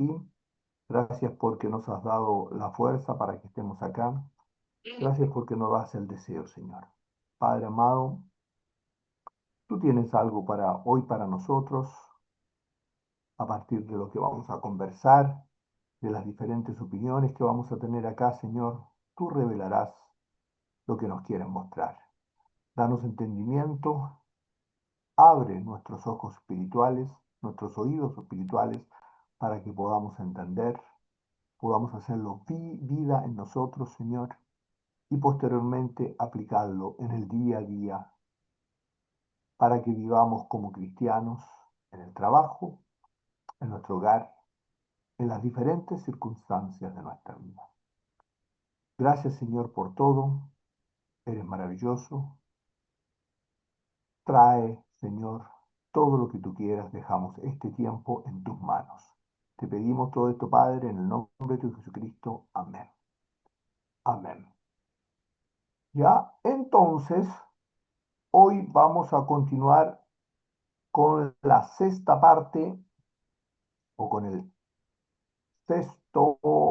aquí. Gracias porque nos has dado la fuerza para que estemos acá. Gracias porque nos das el deseo, Señor. Padre amado, tú tienes algo para hoy para nosotros, a partir de lo que vamos a conversar, de las diferentes opiniones que vamos a tener acá, Señor. Tú revelarás lo que nos quieres mostrar. Danos entendimiento, abre nuestros ojos espirituales, nuestros oídos espirituales, para que podamos entender, podamos hacerlo vida en nosotros, Señor, y posteriormente aplicarlo en el día a día, para que vivamos como cristianos en el trabajo, en nuestro hogar, en las diferentes circunstancias de nuestra vida. Gracias, Señor, por todo. Eres maravilloso. Trae, Señor, todo lo que tú quieras. Dejamos este tiempo en tus manos. Te pedimos todo esto, Padre, en el nombre de Jesucristo. Amén. Amén. Ya, entonces, hoy vamos a continuar con la sexta parte o con el sexto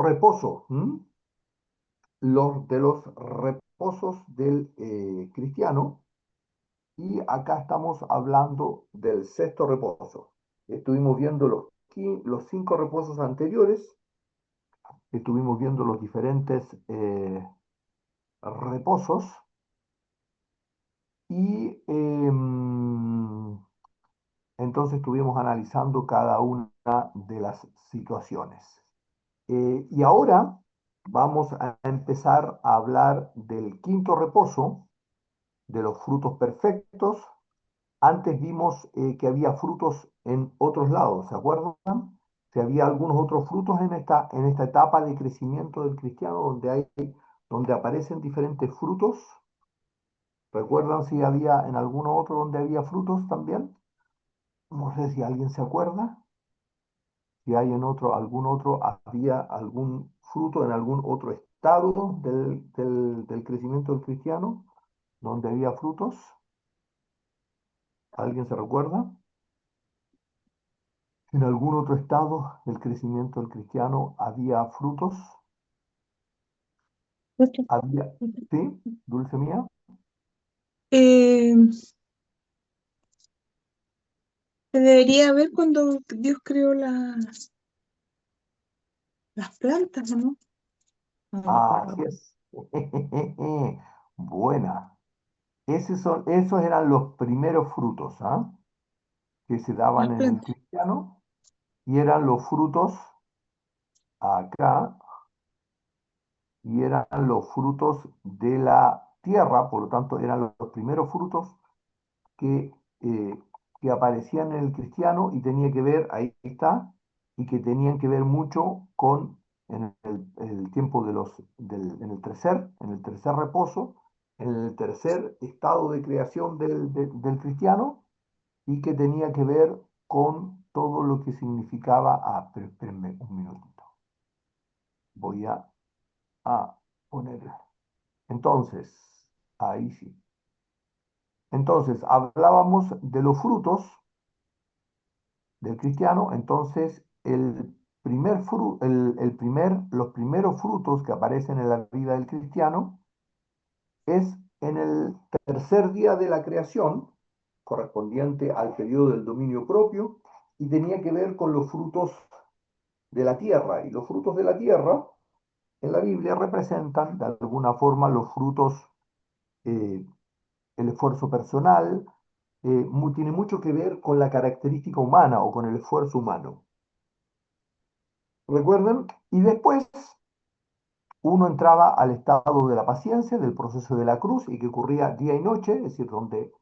reposo, de los reposos del cristiano. Y acá estamos hablando del sexto reposo. Estuvimos viendo los 5 reposos anteriores, estuvimos viendo los diferentes reposos y entonces estuvimos analizando cada una de las situaciones. Y ahora vamos a empezar a hablar del quinto reposo, de los frutos perfectos. Antes vimos que había frutos en otros lados, ¿se acuerdan? Que había algunos otros frutos en esta etapa de crecimiento del cristiano donde aparecen diferentes frutos. ¿Recuerdan si había en alguno otro donde había frutos también? No sé si alguien se acuerda. Si hay en algún otro, había algún fruto en algún otro estado del crecimiento del cristiano donde había frutos. ¿Alguien se recuerda? En algún otro estado del crecimiento del cristiano había frutos, Mucho. había, ¿sí? Dulce mía. Eh, Se debería ver cuando Dios creó las plantas, ¿no? No me Así acuerdo. es. Buena. Esos eran los primeros frutos, ¿ah? Que se Las daban en el plantas. cristiano y eran los frutos acá y eran los frutos de la tierra, por lo tanto eran los primeros frutos que, eh, que aparecían en el cristiano y tenía que ver, ahí está, y que tenían que ver mucho con el tiempo en el tercer reposo, en el tercer estado de creación del cristiano y que tenía que ver con todo lo que significaba, pero espérenme un minutito, voy a poner, entonces, ahí sí. Entonces, hablábamos de los frutos del cristiano, entonces los primeros frutos que aparecen en la vida del cristiano es en el tercer día de la creación, correspondiente al periodo del dominio propio, y tenía que ver con los frutos de la tierra. Y los frutos de la tierra en la Biblia representan de alguna forma los frutos, eh, el esfuerzo personal, tiene mucho que ver con la característica humana o con el esfuerzo humano. ¿Recuerdan? Y después uno entraba al estado de la paciencia, del proceso de la cruz, y que ocurría día y noche, es decir, donde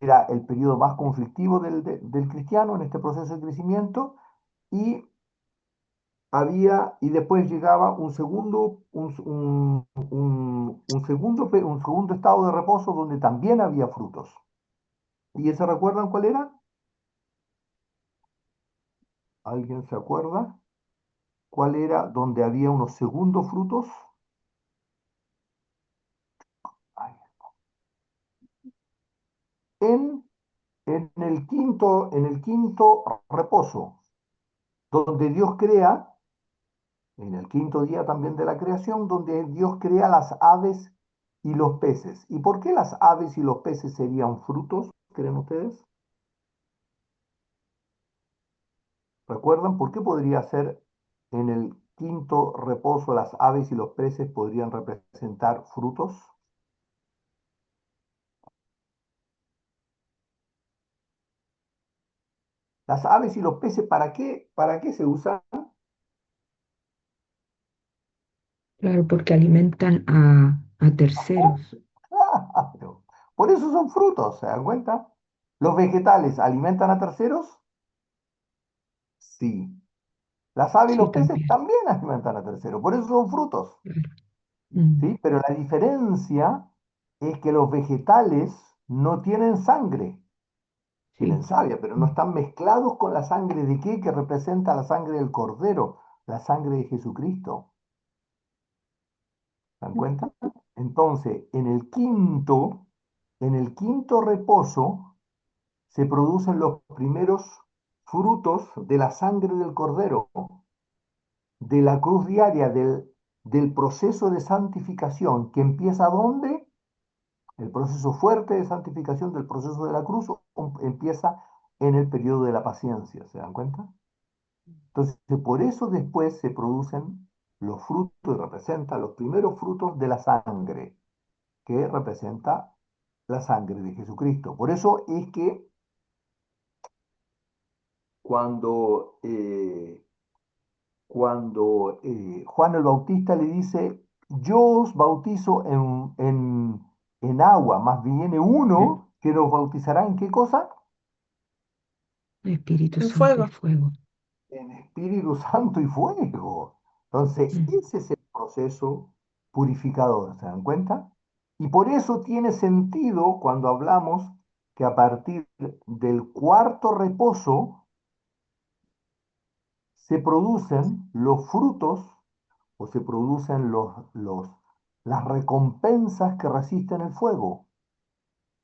era el periodo más conflictivo del cristiano en este proceso de crecimiento, y y después llegaba un segundo estado de reposo donde también había frutos. ¿Y ese recuerdan cuál era? ¿Alguien se acuerda? ¿Cuál era donde había unos segundos frutos? Ay, En en el quinto reposo, donde Dios crea, en el quinto día también de la creación, donde Dios crea las aves y los peces. ¿Y por qué las aves y los peces serían frutos, creen ustedes? ¿Recuerdan por qué podría ser en el quinto reposo las aves y los peces podrían representar frutos? Las aves y los peces, para qué se usan? Claro, porque alimentan a terceros. Claro. Por eso son frutos, ¿se dan cuenta? ¿Los vegetales alimentan a terceros? Sí. Las aves y Sí, los peces también. también alimentan a terceros, por eso son frutos, Claro. Mm, ¿sí? Pero la diferencia es que los vegetales no tienen sangre, tienen sí. savia, pero no Mm, están mezclados con la sangre de qué, que representa la sangre del Cordero, la sangre de Jesucristo. ¿Se dan cuenta? Entonces, en el quinto reposo, se producen los primeros frutos de la sangre del Cordero, de la cruz diaria, del proceso de santificación, que empieza ¿dónde? El proceso fuerte de santificación del proceso de la cruz empieza en el periodo de la paciencia, ¿se dan cuenta? Entonces, por eso después se producen los frutos y representan los primeros frutos de la sangre, que representa la sangre de Jesucristo. Por eso es que cuando Juan el Bautista le dice, yo os bautizo en agua, más viene mm. uno que nos bautizará en qué cosa? Espíritu En Santo y fuego. fuego. En Espíritu Santo y fuego. Entonces, Mm, ese es el proceso purificador, ¿se dan cuenta? Y por eso tiene sentido cuando hablamos que a partir del cuarto reposo se producen los frutos o se producen las recompensas que resisten el fuego.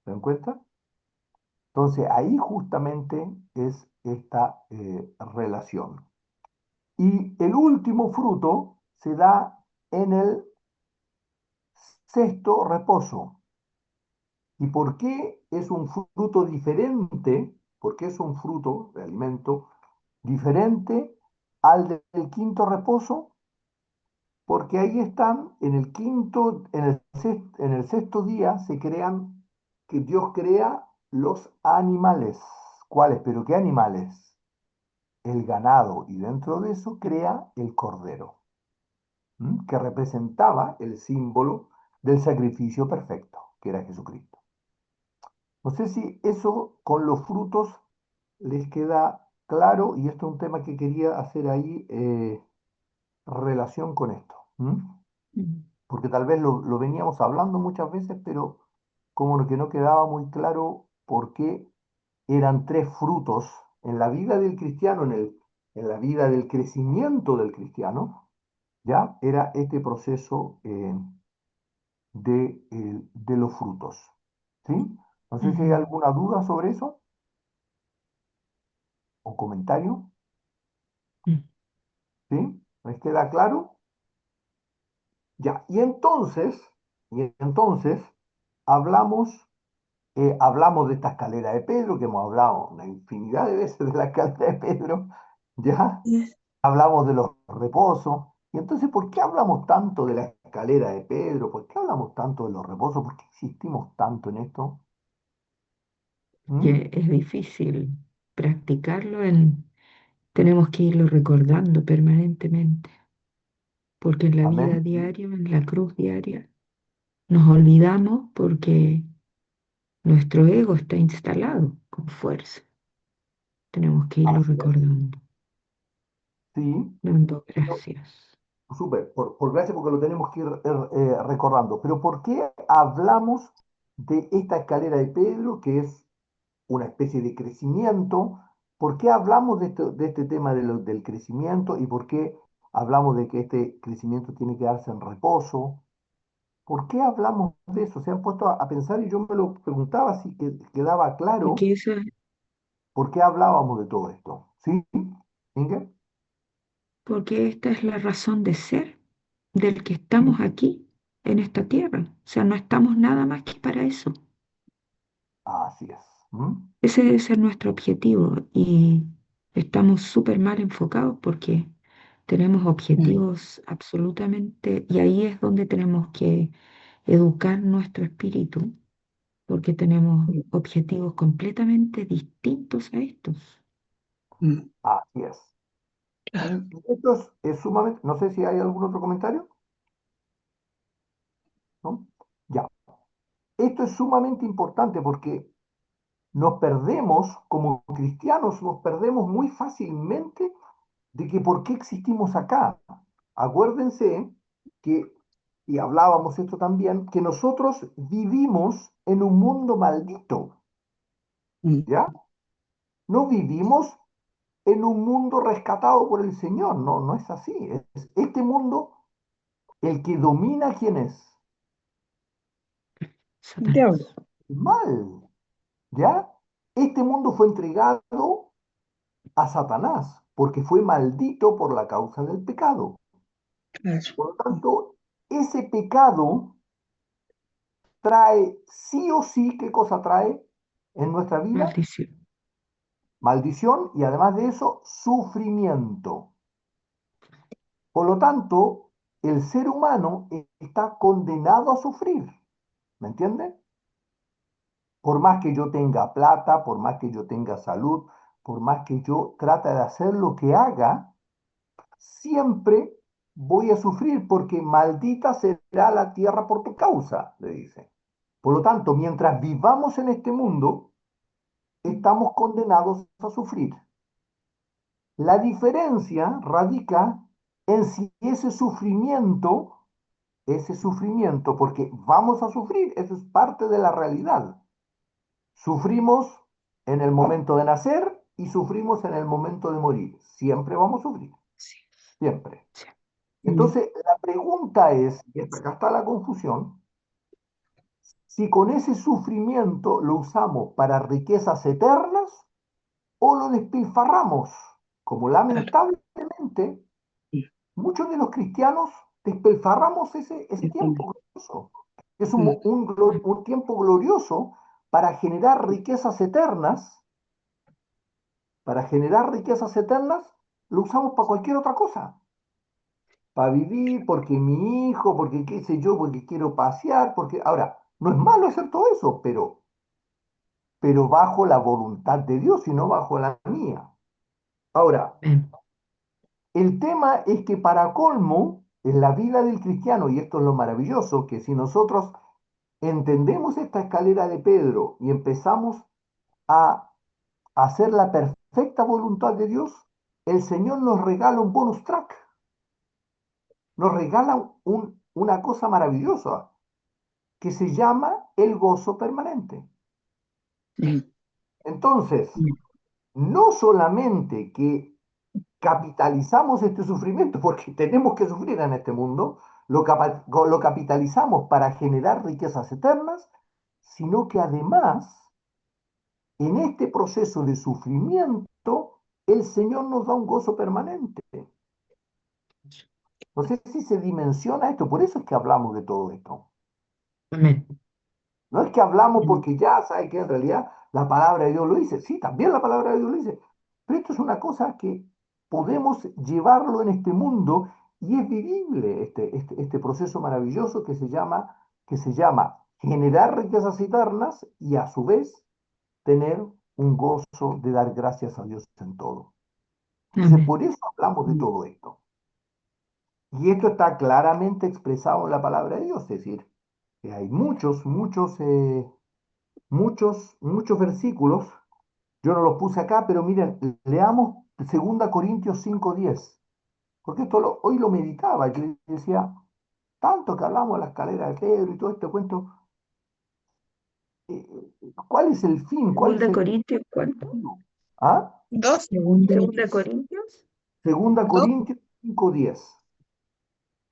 ¿Se dan cuenta? Entonces ahí justamente es esta relación. Y el último fruto se da en el sexto reposo. ¿Y por qué es un fruto diferente? ¿Por qué es un fruto de alimento diferente al del quinto reposo? Porque ahí están, en el sexto día se crean, que Dios crea los animales. ¿Cuáles? ¿Pero qué animales? El ganado, y dentro de eso crea el cordero, que representaba el símbolo del sacrificio perfecto, que era Jesucristo. No sé si eso con los frutos les queda claro, y esto es un tema que quería hacer ahí relación con esto. mm, Porque tal vez lo veníamos hablando muchas veces, pero como que no quedaba muy claro por qué eran tres frutos en la vida del cristiano, en la vida del crecimiento del cristiano, ya era este proceso de los frutos. ¿Sí? No sé si hay ujú, alguna duda sobre eso o comentario. mm. ¿Sí? ¿Les queda claro? Ya, y entonces hablamos hablamos de esta escalera de Pedro, que hemos hablado una infinidad de veces de la escalera de Pedro, ¿ya? Yes. Hablamos de los reposos. Y entonces, ¿por qué hablamos tanto de la escalera de Pedro? ¿Por qué hablamos tanto de los reposos? ¿Por qué insistimos tanto en esto? ¿Mm? Que es difícil practicarlo tenemos que irlo recordando permanentemente, porque en la Amén. vida diaria, en la cruz diaria, nos olvidamos porque nuestro ego está instalado con fuerza. Tenemos que irlo Así es. recordando, Sí. dando Pero, gracias. súper, por gracia porque lo tenemos que ir recordando. Pero ¿por qué hablamos de esta escalera de Pedro, que es una especie de crecimiento? ¿Por qué hablamos de este tema del crecimiento y por qué hablamos de que este crecimiento tiene que darse en reposo? ¿Por qué hablamos de eso? Se han puesto a pensar y yo me lo preguntaba si quedaba claro Porque esa, por qué hablábamos de todo esto. ¿Sí, Inge? porque esta es la razón de ser del que estamos aquí en esta tierra. O sea, no estamos nada más que para eso. Así es. ¿Mm? Ese debe ser nuestro objetivo y estamos súper mal enfocados porque tenemos objetivos absolutamente, y ahí es donde tenemos que educar nuestro espíritu porque tenemos objetivos completamente distintos a estos. Así es. Y esto es sumamente, no sé si hay algún otro comentario, ¿no? Ya. Esto es sumamente importante porque nos perdemos, como cristianos, nos perdemos muy fácilmente de que por qué existimos acá. Acuérdense que, y hablábamos esto también, que nosotros vivimos en un mundo maldito, ¿ya? No vivimos en un mundo rescatado por el Señor, no, no es así. Este mundo, el que domina, ¿quién es? Satanás. Diablo. El mal, ¿ya? Este mundo fue entregado a Satanás porque fue maldito por la causa del pecado. Claro. Por lo tanto, ese pecado trae sí o sí, ¿qué cosa trae en nuestra vida? Maldición. Maldición y además de eso, sufrimiento. Por lo tanto, el ser humano está condenado a sufrir, ¿me entiende? Por más que yo tenga plata, por más que yo tenga salud, por más que yo trate de hacer lo que haga, siempre voy a sufrir porque maldita será la tierra por tu causa, le dice. Por lo tanto, mientras vivamos en este mundo, estamos condenados a sufrir. La diferencia radica en si ese sufrimiento, porque vamos a sufrir, eso es parte de la realidad. Sufrimos en el momento de nacer y sufrimos en el momento de morir. Siempre vamos a sufrir, Sí, siempre. sí. Entonces, la pregunta es, y acá está la confusión, si con ese sufrimiento lo usamos para riquezas eternas o lo despilfarramos, como lamentablemente muchos de los cristianos despilfarramos ese tiempo glorioso. Es un tiempo glorioso para generar riquezas eternas, para generar riquezas eternas, lo usamos para cualquier otra cosa. Para vivir, porque mi hijo, porque qué sé yo, porque quiero pasear, porque... Ahora, no es malo hacer todo eso, pero bajo la voluntad de Dios y no bajo la mía. Ahora, Amén. el tema es que para colmo, en la vida del cristiano, y esto es lo maravilloso, que si nosotros entendemos esta escalera de Pedro y empezamos a hacer la perfecta voluntad de Dios, el Señor nos regala un bonus track, nos regala una cosa maravillosa que se llama el gozo permanente. Entonces, no solamente que capitalizamos este sufrimiento, porque tenemos que sufrir en este mundo, lo capitalizamos para generar riquezas eternas, sino que además, en este proceso de sufrimiento, el Señor nos da un gozo permanente. No sé si se dimensiona esto, por eso es que hablamos de todo esto. Amén. No es que hablamos porque ya sabe que en realidad la palabra de Dios lo dice. Sí, también la palabra de Dios lo dice. Pero esto es una cosa que podemos llevarlo en este mundo y es vivible este proceso maravilloso que se llama generar riquezas eternas y a su vez tener un gozo de dar gracias a Dios en todo. Entonces, Amén. por eso hablamos de todo esto. Y esto está claramente expresado en la palabra de Dios, es decir, que hay muchos versículos. Yo no los puse acá, pero miren, leamos 2 Corintios 5:10, porque hoy lo meditaba, y yo decía, tanto que hablamos de la escalera de Pedro y todo este cuento, ¿cuál es el fin? ¿Cuál es Segunda el Corintios, ¿cuánto? objetivo? ¿Ah? Dos, Segunda, Segunda Corintios. Segunda dos, Corintios 5:10.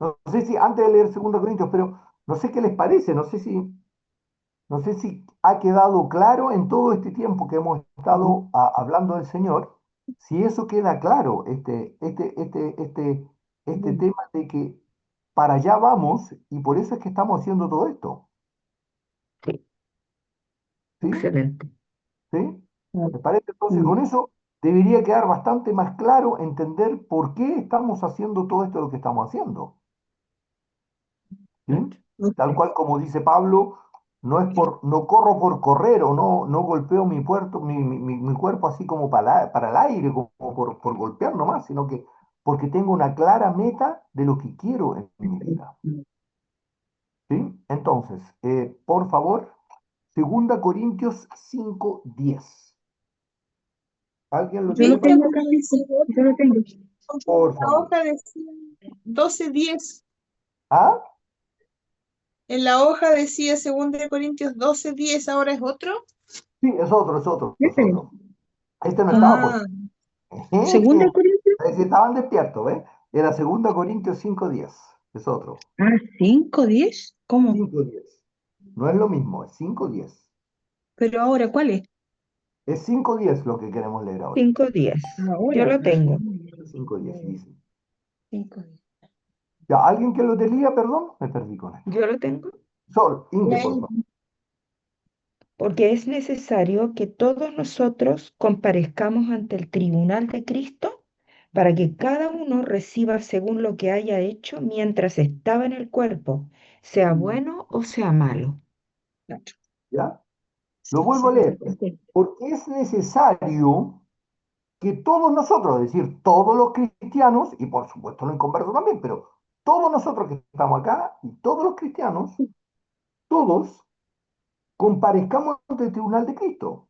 No sé si antes de leer 2 Corintios, pero No sé qué les parece, no sé si ha quedado claro en todo este tiempo que hemos estado hablando del Señor, si eso queda claro, este tema de que para allá vamos y por eso es que estamos haciendo todo esto. Sí, ¿Sí? excelente. ¿Sí? ¿Me parece? Entonces, con eso debería quedar bastante más claro entender por qué estamos haciendo todo esto lo que estamos haciendo. ¿Sí? Tal cual como dice Pablo, no corro por correr o no golpeo mi cuerpo así como para el aire, como por golpear nomás, sino que porque tengo una clara meta de lo que quiero en mi vida. ¿Sí? Entonces, por favor, 2 Corintios 5:10. ¿Alguien lo Yo lo tiene para tengo leer? acá, dice, Yo lo tengo. Por la favor. hoja decía 12:10. ¿Ah? En la hoja decía 2 Corintios 12:10, ahora es otro. Sí, es otro, es otro, es Ese. otro. Este no estaba por... Ah, Segunda de Corintios. Es decir, estaban despiertos, ¿ves? Era 2 Corintios 5:10. Es otro. 5:10. ¿Cómo? 5:10. No es lo mismo, es 5:10. Pero ahora, ¿cuál es? Es 5:10 lo que queremos leer ahora. 5:10. Yo ahora. lo tengo. 5:10 dice. 5:10. Ya, ¿alguien que lo tenía, perdón? Me perdí con esto. Yo lo tengo Inge, por favor. porque es necesario que todos nosotros comparezcamos ante el tribunal de Cristo para que cada uno reciba según lo que haya hecho mientras estaba en el cuerpo, sea bueno o sea malo. ¿Ya? Lo vuelvo a leer. Porque es necesario que todos nosotros, es decir, todos los cristianos, y por supuesto los inconversos también, pero todos nosotros que estamos acá y todos los cristianos, todos comparezcamos ante el tribunal de Cristo,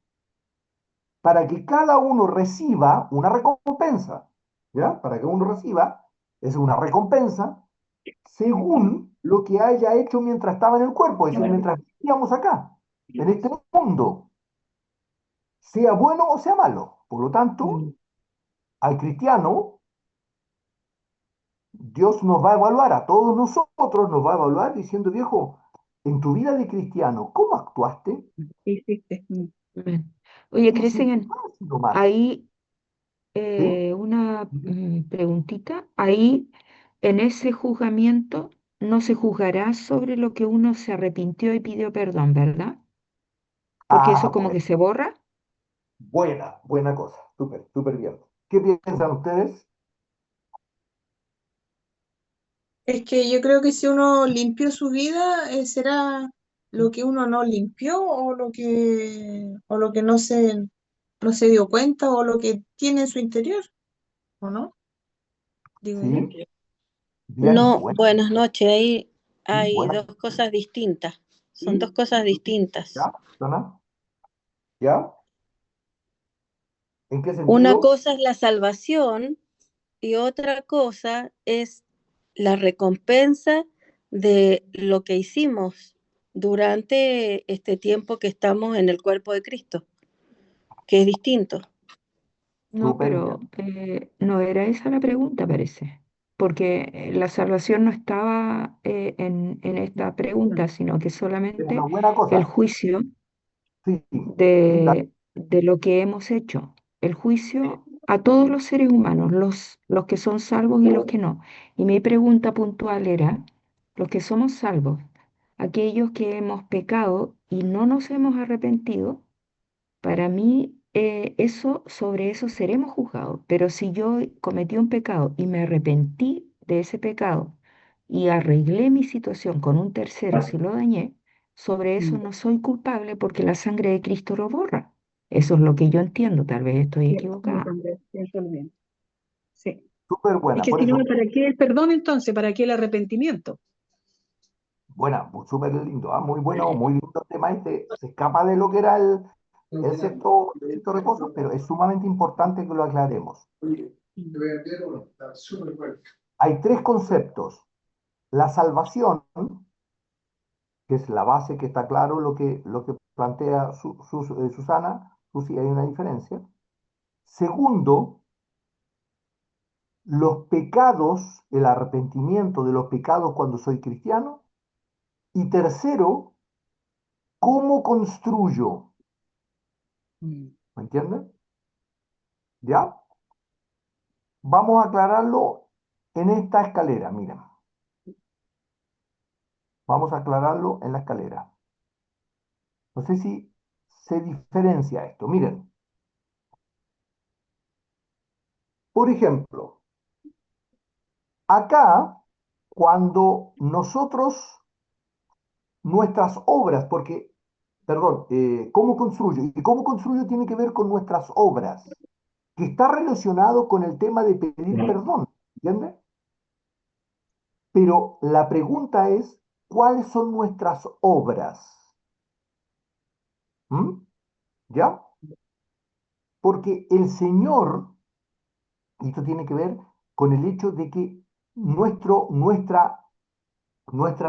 para que cada uno reciba una recompensa, ¿ya? Para que uno reciba, es una recompensa, según lo que haya hecho mientras estaba en el cuerpo, es decir, mientras vivíamos acá, en este mundo, sea bueno o sea malo. Por lo tanto, al cristiano, Dios nos va a evaluar, a todos nosotros nos va a evaluar diciendo, viejo, en tu vida de cristiano, ¿cómo actuaste? Sí, sí, sí. Amén. Oye, ¿Qué hiciste Crecen, más y no más? ahí ¿Sí? una preguntita. Ahí, en ese juzgamiento, no se juzgará sobre lo que uno se arrepintió y pidió perdón, ¿verdad? Porque eso Ah, como que se borra. buena cosa, súper, súper bien. ¿Qué piensan ustedes? Es que yo creo que si uno limpió su vida, será lo que uno no limpió o lo que no se dio cuenta o lo que tiene en su interior, ¿o no? Digo yo. Sí, bien, No, bueno, buenas noches. Ahí sí, hay buena. dos cosas distintas. Son dos cosas distintas. ¿Ya? ¿Persona? ¿Ya? ¿En qué Una sentido? cosa es la salvación y otra cosa es la recompensa de lo que hicimos durante este tiempo que estamos en el cuerpo de Cristo, que es distinto. No, Súper pero bien. no era esa la pregunta, parece. Porque la salvación no estaba en esta pregunta, sino que Es una solamente buena el cosa. juicio Sí, sí, de lo que hemos hecho. El juicio a todos los seres humanos, los que son salvos y los que no. Y mi pregunta puntual era, los que somos salvos, aquellos que hemos pecado y no nos hemos arrepentido, para mí, sobre eso seremos juzgados. Pero si yo cometí un pecado y me arrepentí de ese pecado y arreglé mi situación con un tercero si lo dañé, sobre eso no soy culpable porque la sangre de Cristo lo borra. Eso es lo que yo entiendo, tal vez estoy Bien, yo equivocada. también, pienso lo mismo. Sí. súper Es buena. que Por si no, eso, ¿para qué el perdón entonces? ¿Para qué el arrepentimiento? buena, súper lindo. Muy bueno, muy lindo tema este. Se escapa de lo que era el sexto reposo, pero es sumamente importante que lo aclaremos. Hay tres conceptos. La salvación, que es la base que está claro lo que plantea Susana, Susi, hay una diferencia. Segundo, los pecados, el arrepentimiento de los pecados cuando soy cristiano. Y tercero, ¿cómo construyo? Mm. ¿Me entienden? ¿Ya? Vamos a aclararlo en esta escalera, miren. Vamos a aclararlo en la escalera. No sé si se diferencia esto. Miren, por ejemplo, acá, cuando nosotros, nuestras obras, porque, perdón, ¿cómo construyo? Y cómo construyo tiene que ver con nuestras obras, que está relacionado con el tema de pedir perdón, ¿entiendes? Pero la pregunta es, ¿cuáles son nuestras obras? ¿Mm? ¿Ya? Porque el Señor, y esto tiene que ver con el hecho de que nuestra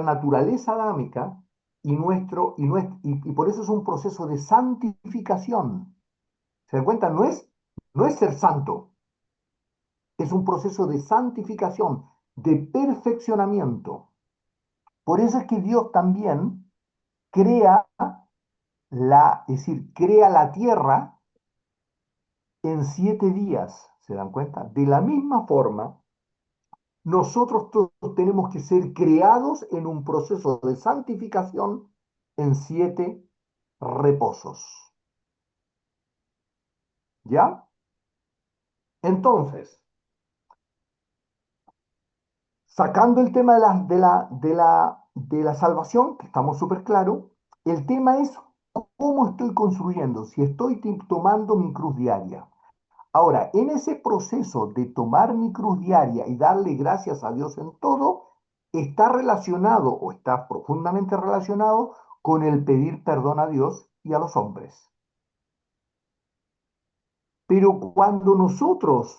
naturaleza adámica y por eso es un proceso de santificación. ¿Se dan cuenta? No es ser santo, es un proceso de santificación, de perfeccionamiento. Por eso es que Dios también crea crea la tierra en 7 días. ¿Se dan cuenta? De la misma forma, nosotros todos tenemos que ser creados en un proceso de santificación en 7 reposos. ¿Ya? Entonces, sacando el tema de la salvación, que estamos súper claros, el tema es cómo estoy construyendo, si estoy tomando mi cruz diaria. Ahora, en ese proceso de tomar mi cruz diaria y darle gracias a Dios en todo, está relacionado o está profundamente relacionado con el pedir perdón a Dios y a los hombres. Pero cuando nosotros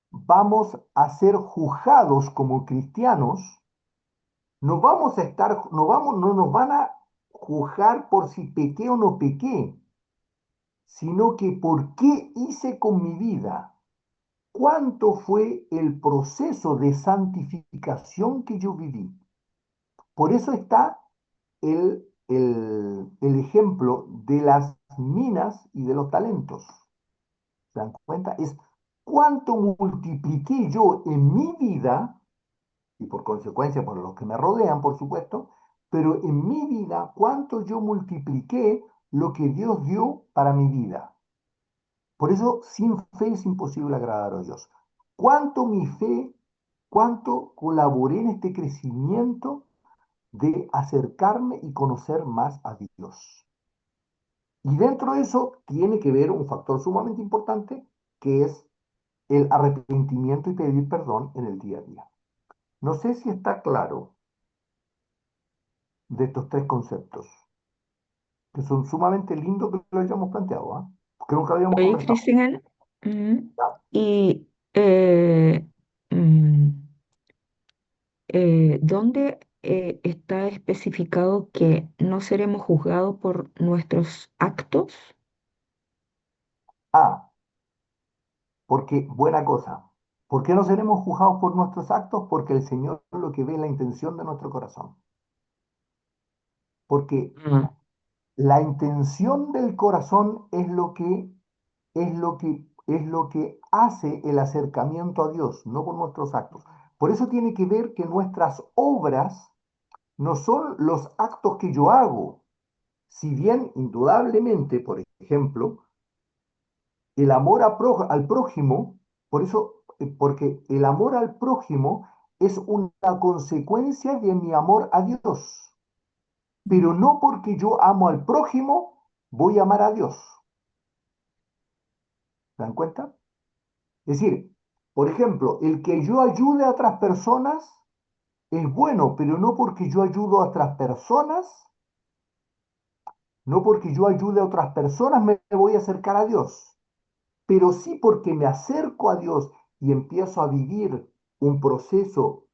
vamos a ser juzgados como cristianos, no nos van a juzgar por si pequé o no pequé, sino que por qué hice con mi vida. ¿Cuánto fue el proceso de santificación que yo viví? Por eso está el ejemplo de las minas y de los talentos. ¿Se dan cuenta? Es cuánto multipliqué yo en mi vida, y por consecuencia por los que me rodean, por supuesto, pero en mi vida, cuánto yo multipliqué lo que Dios dio para mi vida. Por eso, sin fe es imposible agradar a Dios. ¿Cuánto mi fe, cuánto colaboré en este crecimiento de acercarme y conocer más a Dios? Y dentro de eso tiene que ver un factor sumamente importante, que es el arrepentimiento y pedir perdón en el día a día. No sé si está claro de estos 3 conceptos, que son sumamente lindos que lo hayamos planteado, ¿ah? Porque nunca habíamos Oye, conversado. Cristian, ¿Ya? y ¿dónde está especificado que no seremos juzgados por nuestros actos? Ah, porque, buena cosa, ¿por qué no seremos juzgados por nuestros actos? Porque el Señor lo que ve es la intención de nuestro corazón. Porque Ah, la intención del corazón es lo que hace el acercamiento a Dios, no por nuestros actos. Por eso tiene que ver que nuestras obras no son los actos que yo hago. Si bien, indudablemente, por ejemplo, el amor al prójimo, porque el amor al prójimo es una consecuencia de mi amor a Dios, pero no porque yo amo al prójimo, voy a amar a Dios. ¿Se dan cuenta? Es decir, por ejemplo, el que yo ayude a otras personas es bueno, pero no porque yo ayudo a otras personas, no porque yo ayude a otras personas me voy a acercar a Dios, pero sí porque me acerco a Dios y empiezo a vivir un proceso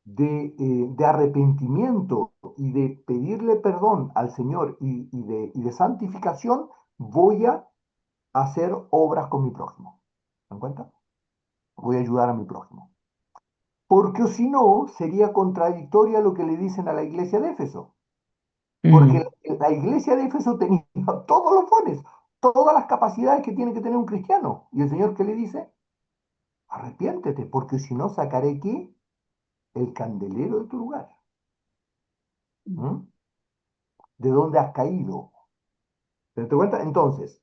de arrepentimiento y de pedirle perdón al Señor y de santificación, voy a hacer obras con mi prójimo. ¿Se dan cuenta? Voy a ayudar a mi prójimo. porque si no, sería contradictoria lo que le dicen a la iglesia de Éfeso. Mm, Porque la iglesia de Éfeso tenía todos los dones, todas las capacidades que tiene que tener un cristiano. Y el Señor, ¿qué le dice? Arrepiéntete, porque si no, sacaré ¿qué? El candelero de tu lugar. ¿Mm? ¿De dónde has caído? ¿Te das cuenta? Entonces,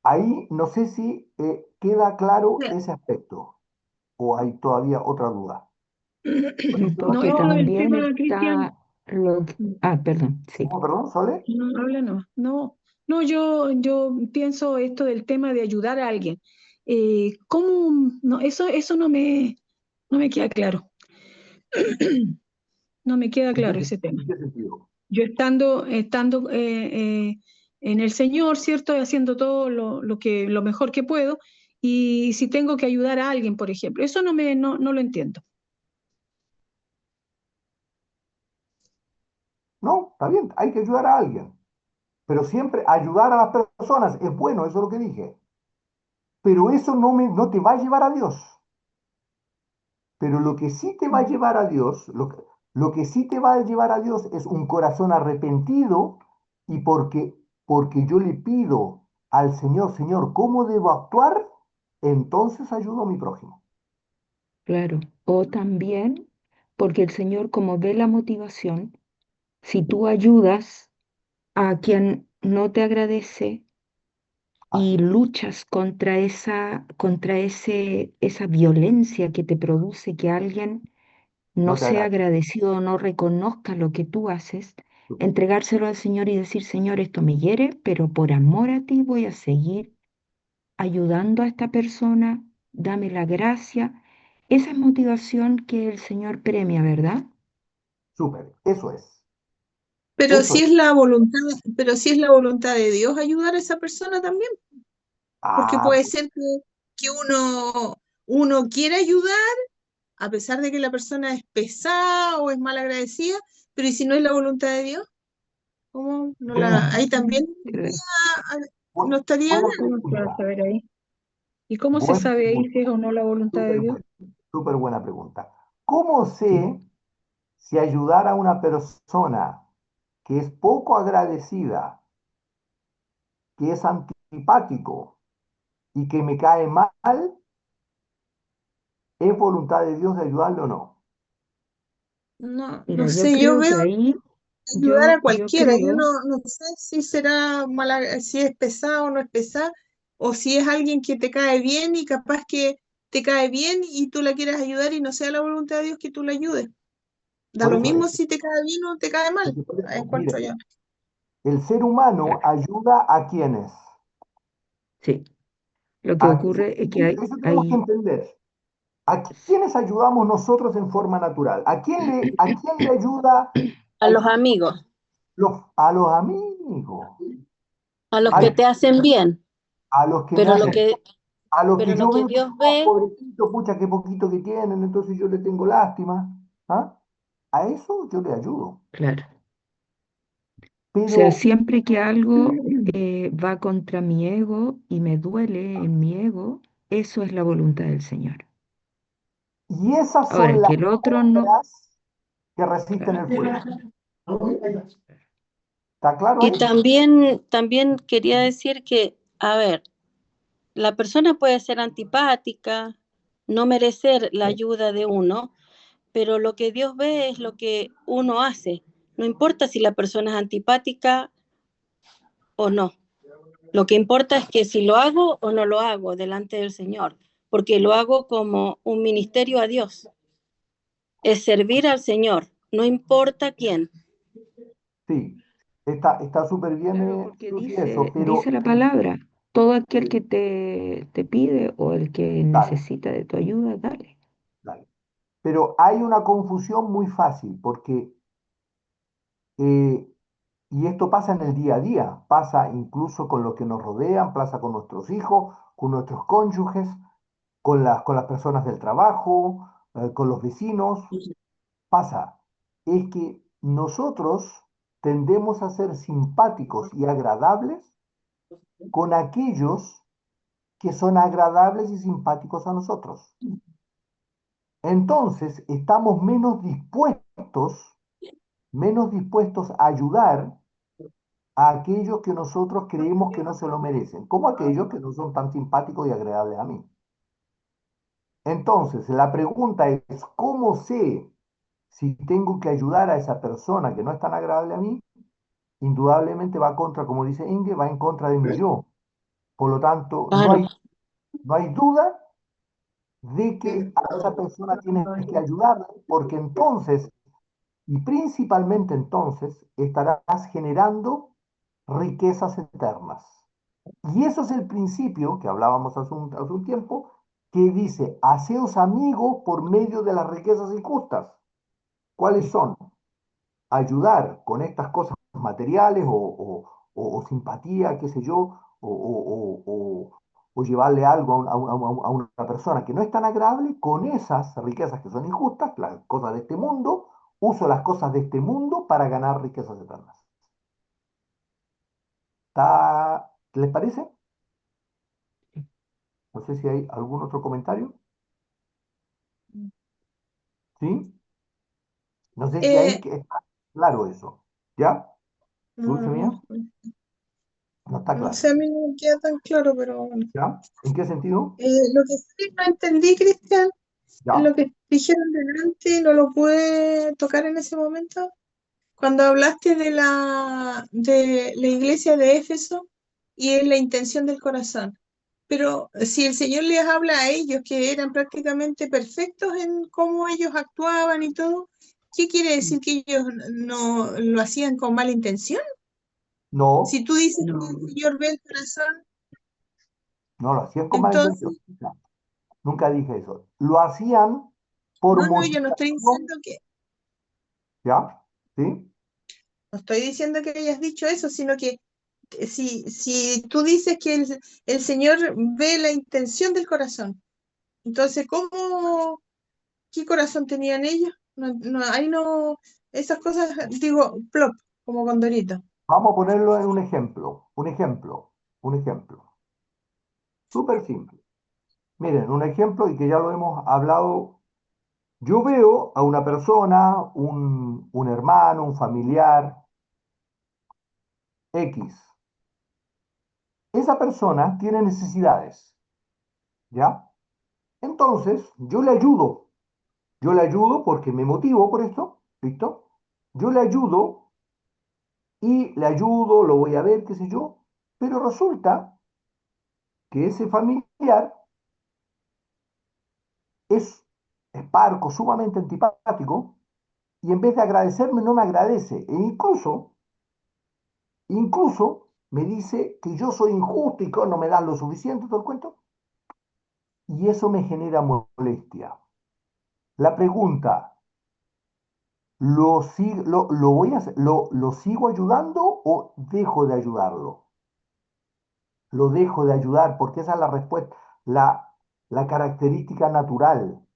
ahí no sé si queda claro ese aspecto o hay todavía otra duda. No, porque esto del también tema, Cristian, está Ah, perdón, sí. ¿Cómo, perdón, Sole? no, habla no, no, no, yo pienso esto del tema de ayudar a alguien. ¿Cómo? No, eso no me queda claro. No me queda claro ese tema. ¿En qué sentido? Yo estando en el Señor, ¿cierto? Haciendo todo lo mejor que puedo, y si tengo que ayudar a alguien, por ejemplo, eso no lo entiendo. No, está bien, hay que ayudar a alguien. Pero siempre ayudar a las personas es bueno, eso es lo que dije. Pero eso no te va a llevar a Dios. Pero lo que sí te va a llevar a Dios, lo que sí te va a llevar a Dios es un corazón arrepentido y porque yo le pido al Señor, Señor, ¿cómo debo actuar? Entonces ayudo a mi prójimo. Claro. O también porque el Señor, como ve la motivación, si tú ayudas a quien no te agradece Así y es, luchas esa violencia que te produce que alguien no no te sea hagas. agradecido o no reconozca lo que tú haces, entregárselo al Señor y decir, Señor, esto me hiere, pero por amor a ti voy a seguir ayudando a esta persona, dame la gracia. Esa es motivación que el Señor premia, ¿verdad? Súper, eso es, Pero eso si es. es la voluntad, pero si es la voluntad de Dios ayudar a esa persona también, porque Ah, puede ser que uno quiera ayudar a pesar de que la persona es pesada o es mal agradecida, pero ¿y si no es la voluntad de Dios? ¿Cómo no la, Claro, ahí también claro. no estaría buena bien? ¿Cómo se va a pregunta, saber ahí? ¿Y cómo se buena sabe ahí pregunta, si es o no la voluntad de súper Dios? buena, súper buena pregunta. ¿Cómo Sí, sé si ayudar a una persona que es poco agradecida, que es antipático y que me cae mal, es voluntad de Dios de ayudarle o no? No, no mira, yo sé, yo creo veo que ahí, ayudar a yo cualquiera, yo creo, no sé si será mala, si es pesado o no es pesado, o si es alguien que te cae bien y capaz que te cae bien y tú la quieres ayudar y no sea la voluntad de Dios que tú la ayudes. Da Por lo eso mismo es. si te cae bien o te cae mal, Por eso, encuentro mire, yo. el ser humano claro, ayuda a quienes. sí, lo que Eso, ocurre es que eso tenemos que entender. ¿A quiénes ayudamos nosotros en forma natural? A quién le ayuda A los amigos, a los amigos? a los que Al- te hacen bien, a los que me pero lo hacen, que, a los pero que lo yo que veo que Dios no, ve, pobrecito, pucha, qué poquito que tienen, entonces yo le tengo lástima. ¿Ah? A eso yo le ayudo. claro. O sea, Pero, siempre que algo va contra mi ego y me duele en mi ego, eso es la voluntad del Señor. y esas Ahora, son las que el otro no, obras que resisten claro, el fuego. ¿Está claro y ahí? también quería decir que, a ver, la persona puede ser antipática, no merecer la ayuda de uno, pero lo que Dios ve es lo que uno hace. No importa si la persona es antipática o no. Lo que importa es que si lo hago o no lo hago delante del Señor, porque lo hago como un ministerio a Dios. Es servir al Señor, no importa quién. Sí, está súper bien, claro, porque Susi, eso, dice pero la palabra, todo aquel que te pide o el que dale, necesita de tu ayuda, dale. dale. Pero hay una confusión muy fácil, porque, eh, y esto pasa en el día a día, pasa incluso con los que nos rodean, pasa con nuestros hijos, con nuestros cónyuges, con las personas del trabajo, con los vecinos, pasa. Es que nosotros tendemos a ser simpáticos y agradables con aquellos que son agradables y simpáticos a nosotros. entonces estamos menos dispuestos a ayudar a aquellos que nosotros creemos que no se lo merecen, como aquellos que no son tan simpáticos y agradables a mí. Entonces, la pregunta es, ¿cómo sé si tengo que ayudar a esa persona que no es tan agradable a mí? Indudablemente va contra, como dice Inge, va en contra de mi yo. Por lo tanto, Claro, no hay duda de que a esa persona tienes que ayudarle, porque entonces, y principalmente entonces, estarás generando riquezas eternas. Y eso es el principio que hablábamos hace un tiempo, que dice, haceos amigos por medio de las riquezas injustas. ¿Cuáles son? Ayudar con estas cosas materiales o simpatía, qué sé yo, o llevarle algo a una persona que no es tan agradable, con esas riquezas que son injustas, las cosas de este mundo, uso las cosas de este mundo para ganar riquezas eternas. ¿Les parece? No sé si hay algún otro comentario. ¿Sí? No sé si ahí Eh, está claro eso. ¿Ya? Dulce no, mía, no está no claro. sé, a mí no me queda tan claro, pero bueno. ¿Ya? ¿En qué sentido? Lo que sí no entendí, Cristian, es ¿Ya? lo que dijeron delante, no lo pude tocar en ese momento. Cuando hablaste de la iglesia de Éfeso y es la intención del corazón. Pero si el Señor les habla a ellos, que eran prácticamente perfectos en cómo ellos actuaban y todo, ¿qué quiere decir que ellos no lo hacían con mala intención? Si No, tú dices que No. el Señor ve el corazón, no lo hacían con mala intención. entonces, No, nunca dije eso. Lo hacían por no, yo no estoy motivación. diciendo que, ¿Ya? ¿Sí? no estoy diciendo que hayas dicho eso, sino que si tú dices que el Señor ve la intención del corazón, entonces, qué corazón tenían ellos? Ahí no, esas cosas, digo, plop, como Condorito. Vamos a ponerlo en un ejemplo. Un ejemplo. Un ejemplo. Súper simple. Miren, un ejemplo y que ya lo hemos hablado. Yo veo a una persona, un hermano, un familiar, X. Esa persona tiene necesidades, ¿ya? Entonces, yo le ayudo porque me motivo por esto, ¿listo? Yo le ayudo y le ayudo, lo voy a ver, qué sé yo, pero resulta que ese familiar es, es parco, sumamente antipático, y en vez de agradecerme, no me agradece, e incluso me dice que yo soy injusto y que no me dan lo suficiente, todo el cuento, y eso me genera molestia. La pregunta, lo voy a, lo sigo ayudando o dejo de ayudarlo? Lo dejo de ayudar porque esa es la respuesta, la característica natural.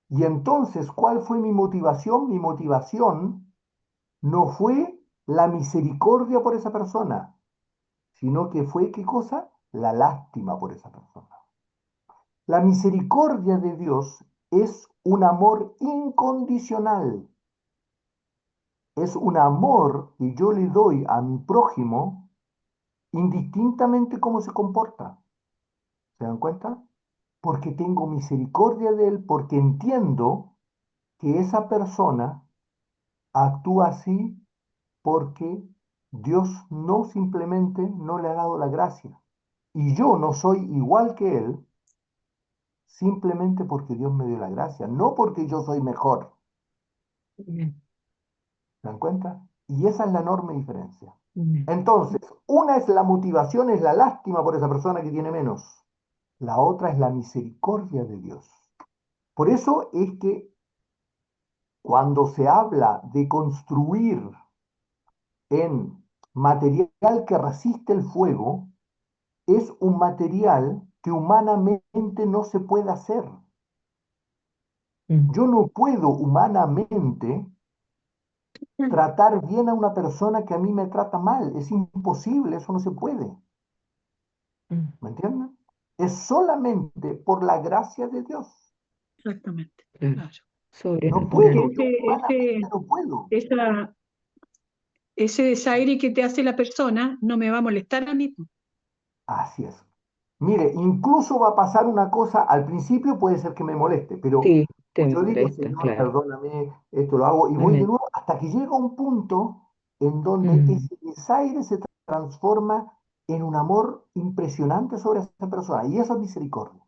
Y entonces, ¿cuál fue mi motivación? Mi motivación no fue la misericordia por esa persona, sino que fue, ¿qué cosa? La lástima por esa persona. La misericordia de Dios es un amor incondicional. Es un amor que yo le doy a mi prójimo indistintamente cómo se comporta. ¿Se dan cuenta? Porque tengo misericordia de él, porque entiendo que esa persona actúa así porque Dios no simplemente no le ha dado la gracia. Y yo no soy igual que él simplemente porque Dios me dio la gracia, no porque yo soy mejor. Amén, ¿Se dan cuenta? Y esa es la enorme diferencia. amén. Entonces, una es la motivación, es la lástima por esa persona que tiene menos. La otra es la misericordia de Dios. Por eso es que cuando se habla de construir en material que resiste el fuego, es un material que humanamente no se puede hacer. Mm, Yo no puedo humanamente tratar bien a una persona que a mí me trata mal. Es imposible, eso no se puede. mm, ¿Me entienden? Es solamente por la gracia de Dios. exactamente, Claro, claro. No Porque sobrenatural. puedo, yo humanamente no puedo. ese desaire que te hace la persona no me va a molestar a mí. Así es. Mire, incluso va a pasar una cosa, al principio puede ser que me moleste, pero Sí, te yo digo, molesta, Señor, claro. perdóname, esto lo hago, y voy de Amén. nuevo hasta que llega un punto en donde Mm, ese desaire se transforma en un amor impresionante sobre esa persona, y eso es misericordia.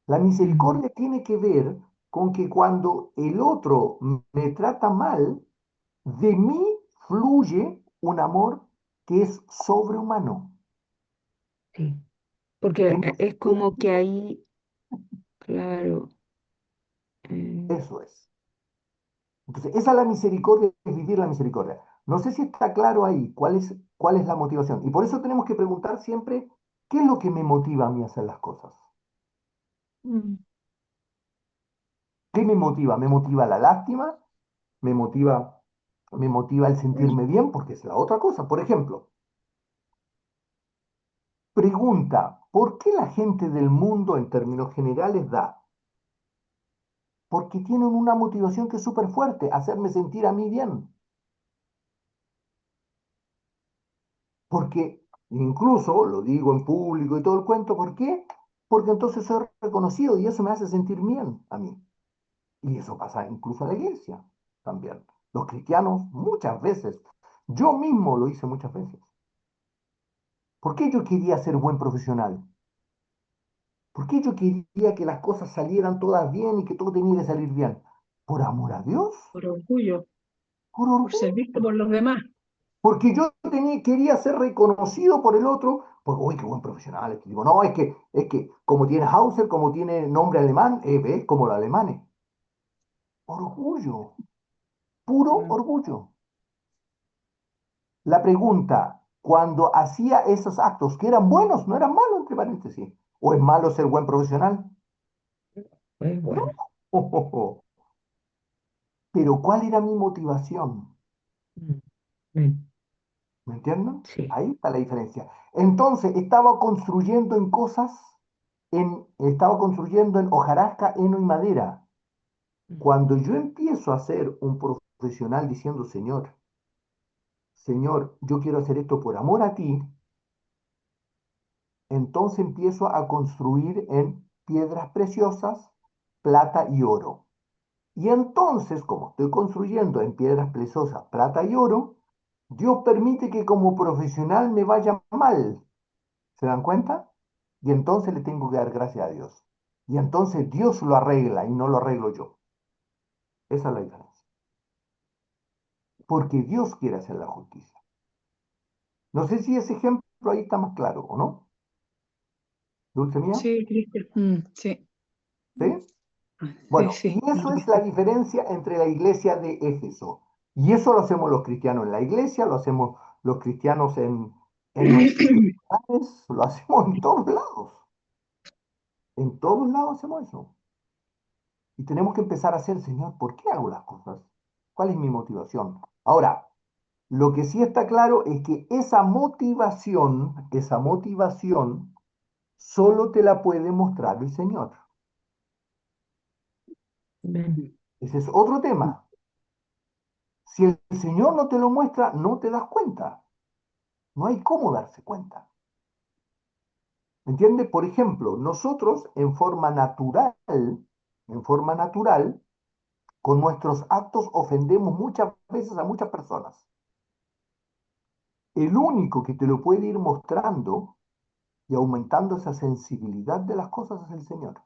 La mm, misericordia tiene que ver con que cuando el otro me trata mal, de mí fluye un amor que es sobrehumano, sí. que Porque no se es puede como que medir. ahí, claro, eh, Eso es. Entonces, esa es la misericordia, es vivir la misericordia. No sé si está claro ahí cuál es la motivación. Y por eso tenemos que preguntar siempre, ¿qué es lo que me motiva a mí a hacer las cosas? mm, ¿Qué me motiva? ¿Me motiva la lástima? ¿Me motiva, me motiva el sentirme bien? Porque es la otra cosa. Por ejemplo, pregunta, ¿por qué la gente del mundo en términos generales da? Porque tienen una motivación que es súper fuerte, hacerme sentir a mí bien. Porque incluso, lo digo en público y todo el cuento, ¿por qué? Porque entonces soy reconocido y eso me hace sentir bien a mí. Y eso pasa incluso en la iglesia también. Los cristianos muchas veces, yo mismo lo hice muchas veces. ¿Por qué yo quería ser buen profesional? ¿Por qué yo quería que las cosas salieran todas bien y que todo tenía que salir bien? ¿Por amor a Dios? Por orgullo, ¿Por por servicio orgullo? por los demás. Porque yo quería ser reconocido por el otro, porque, uy, qué buen profesional. Digo, no, es que como tiene Hauser, como tiene nombre alemán, ves como los alemanes. Orgullo, puro Mm. orgullo. La pregunta, cuando hacía esos actos, que eran buenos, no eran malos, entre paréntesis, ¿o es malo ser buen profesional? pues No. bueno. Pero ¿cuál era mi motivación? Mm, mm, ¿Me entienden? sí. Ahí está la diferencia. Entonces, estaba construyendo en cosas, estaba construyendo en hojarasca, heno y madera. Mm, Cuando yo empiezo a ser un profesional diciendo, Señor, Señor, yo quiero hacer esto por amor a ti, entonces empiezo a construir en piedras preciosas, plata y oro. Y entonces, como estoy construyendo en piedras preciosas, plata y oro, Dios permite que como profesional me vaya mal. ¿Se dan cuenta? Y entonces le tengo que dar gracias a Dios. Y entonces Dios lo arregla y no lo arreglo yo. Esa es la diferencia. Porque Dios quiere hacer la justicia. No sé si ese ejemplo ahí está más claro o no. Dulce mía, Sí, Cristian. Sí, ¿sí? sí, Bueno, y sí. eso es la diferencia entre la iglesia de Éfeso. Y eso lo hacemos los cristianos en la iglesia, lo hacemos los cristianos en nuestros hogares, lo hacemos en todos lados. En todos lados hacemos eso. Y tenemos que empezar a hacer, Señor, ¿por qué hago las cosas? ¿Cuál es mi motivación? Ahora, lo que sí está claro es que esa motivación, solo te la puede mostrar el Señor. Amén. Ese es otro tema. Si el Señor no te lo muestra, no te das cuenta. No hay cómo darse cuenta. ¿Entiendes? Por ejemplo, nosotros en forma natural, con nuestros actos ofendemos muchas veces a muchas personas. El único que te lo puede ir mostrando y aumentando esa sensibilidad de las cosas es el Señor.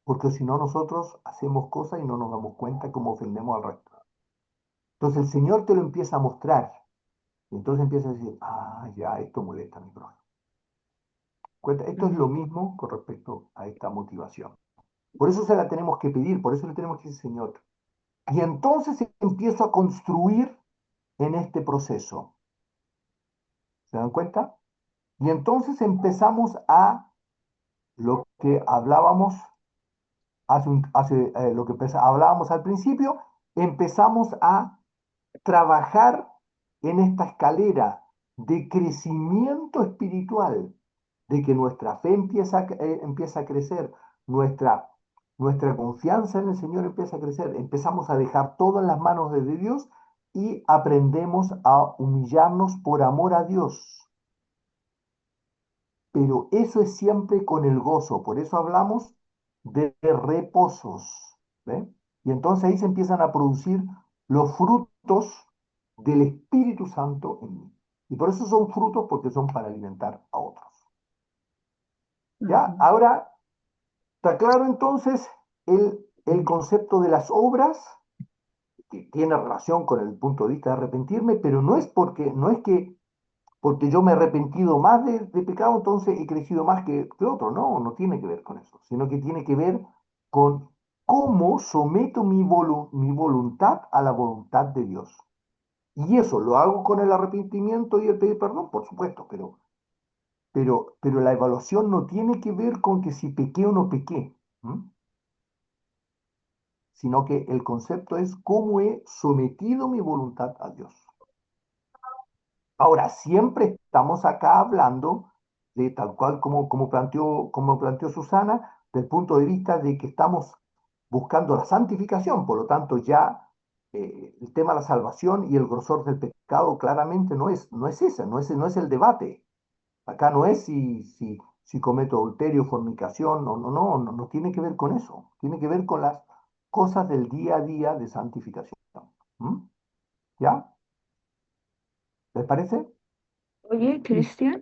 Porque si no, nosotros hacemos cosas y no nos damos cuenta cómo ofendemos al resto. Entonces el Señor te lo empieza a mostrar. Y entonces empieza a decir, ah, ya, esto molesta a mi prójimo. Esto es lo mismo con respecto a esta motivación. Por eso se la tenemos que pedir, por eso le tenemos que decir, Señor. Y entonces empiezo a construir en este proceso. ¿Se dan cuenta? Y entonces empezamos a lo que hablábamos lo que hablábamos al principio, empezamos a trabajar en esta escalera de crecimiento espiritual, de que nuestra fe empieza a crecer, nuestra nuestra confianza en el Señor empieza a crecer. Empezamos a dejar todo en las manos de Dios y aprendemos a humillarnos por amor a Dios. Pero eso es siempre con el gozo. Por eso hablamos de reposos. ¿Ve? Y entonces ahí se empiezan a producir los frutos del Espíritu Santo en mí. Y por eso son frutos, porque son para alimentar a otros. ¿Ya? Ujú. Ahora, ¿está claro entonces el concepto de las obras? Que tiene relación con el punto de vista de arrepentirme, pero no es que porque yo me he arrepentido más de pecado, entonces he crecido más que otro. No, no tiene que ver con eso, sino que tiene que ver con cómo someto mi voluntad a la voluntad de Dios. Y eso lo hago con el arrepentimiento y el pedir perdón, por supuesto, pero la evaluación no tiene que ver con que si pequé o no pequé, ¿m? Sino que el concepto es cómo he sometido mi voluntad a Dios. Ahora, siempre estamos acá hablando de tal cual como planteó Susana, del punto de vista de que estamos buscando la santificación, por lo tanto ya el tema de la salvación y el grosor del pecado claramente no es ese, no es el debate. Acá no es si cometo adulterio, fornicación, no tiene que ver con eso, tiene que ver con las cosas del día a día de santificación. ¿Mm? ¿Ya? ¿Les parece? Oye, Cristian,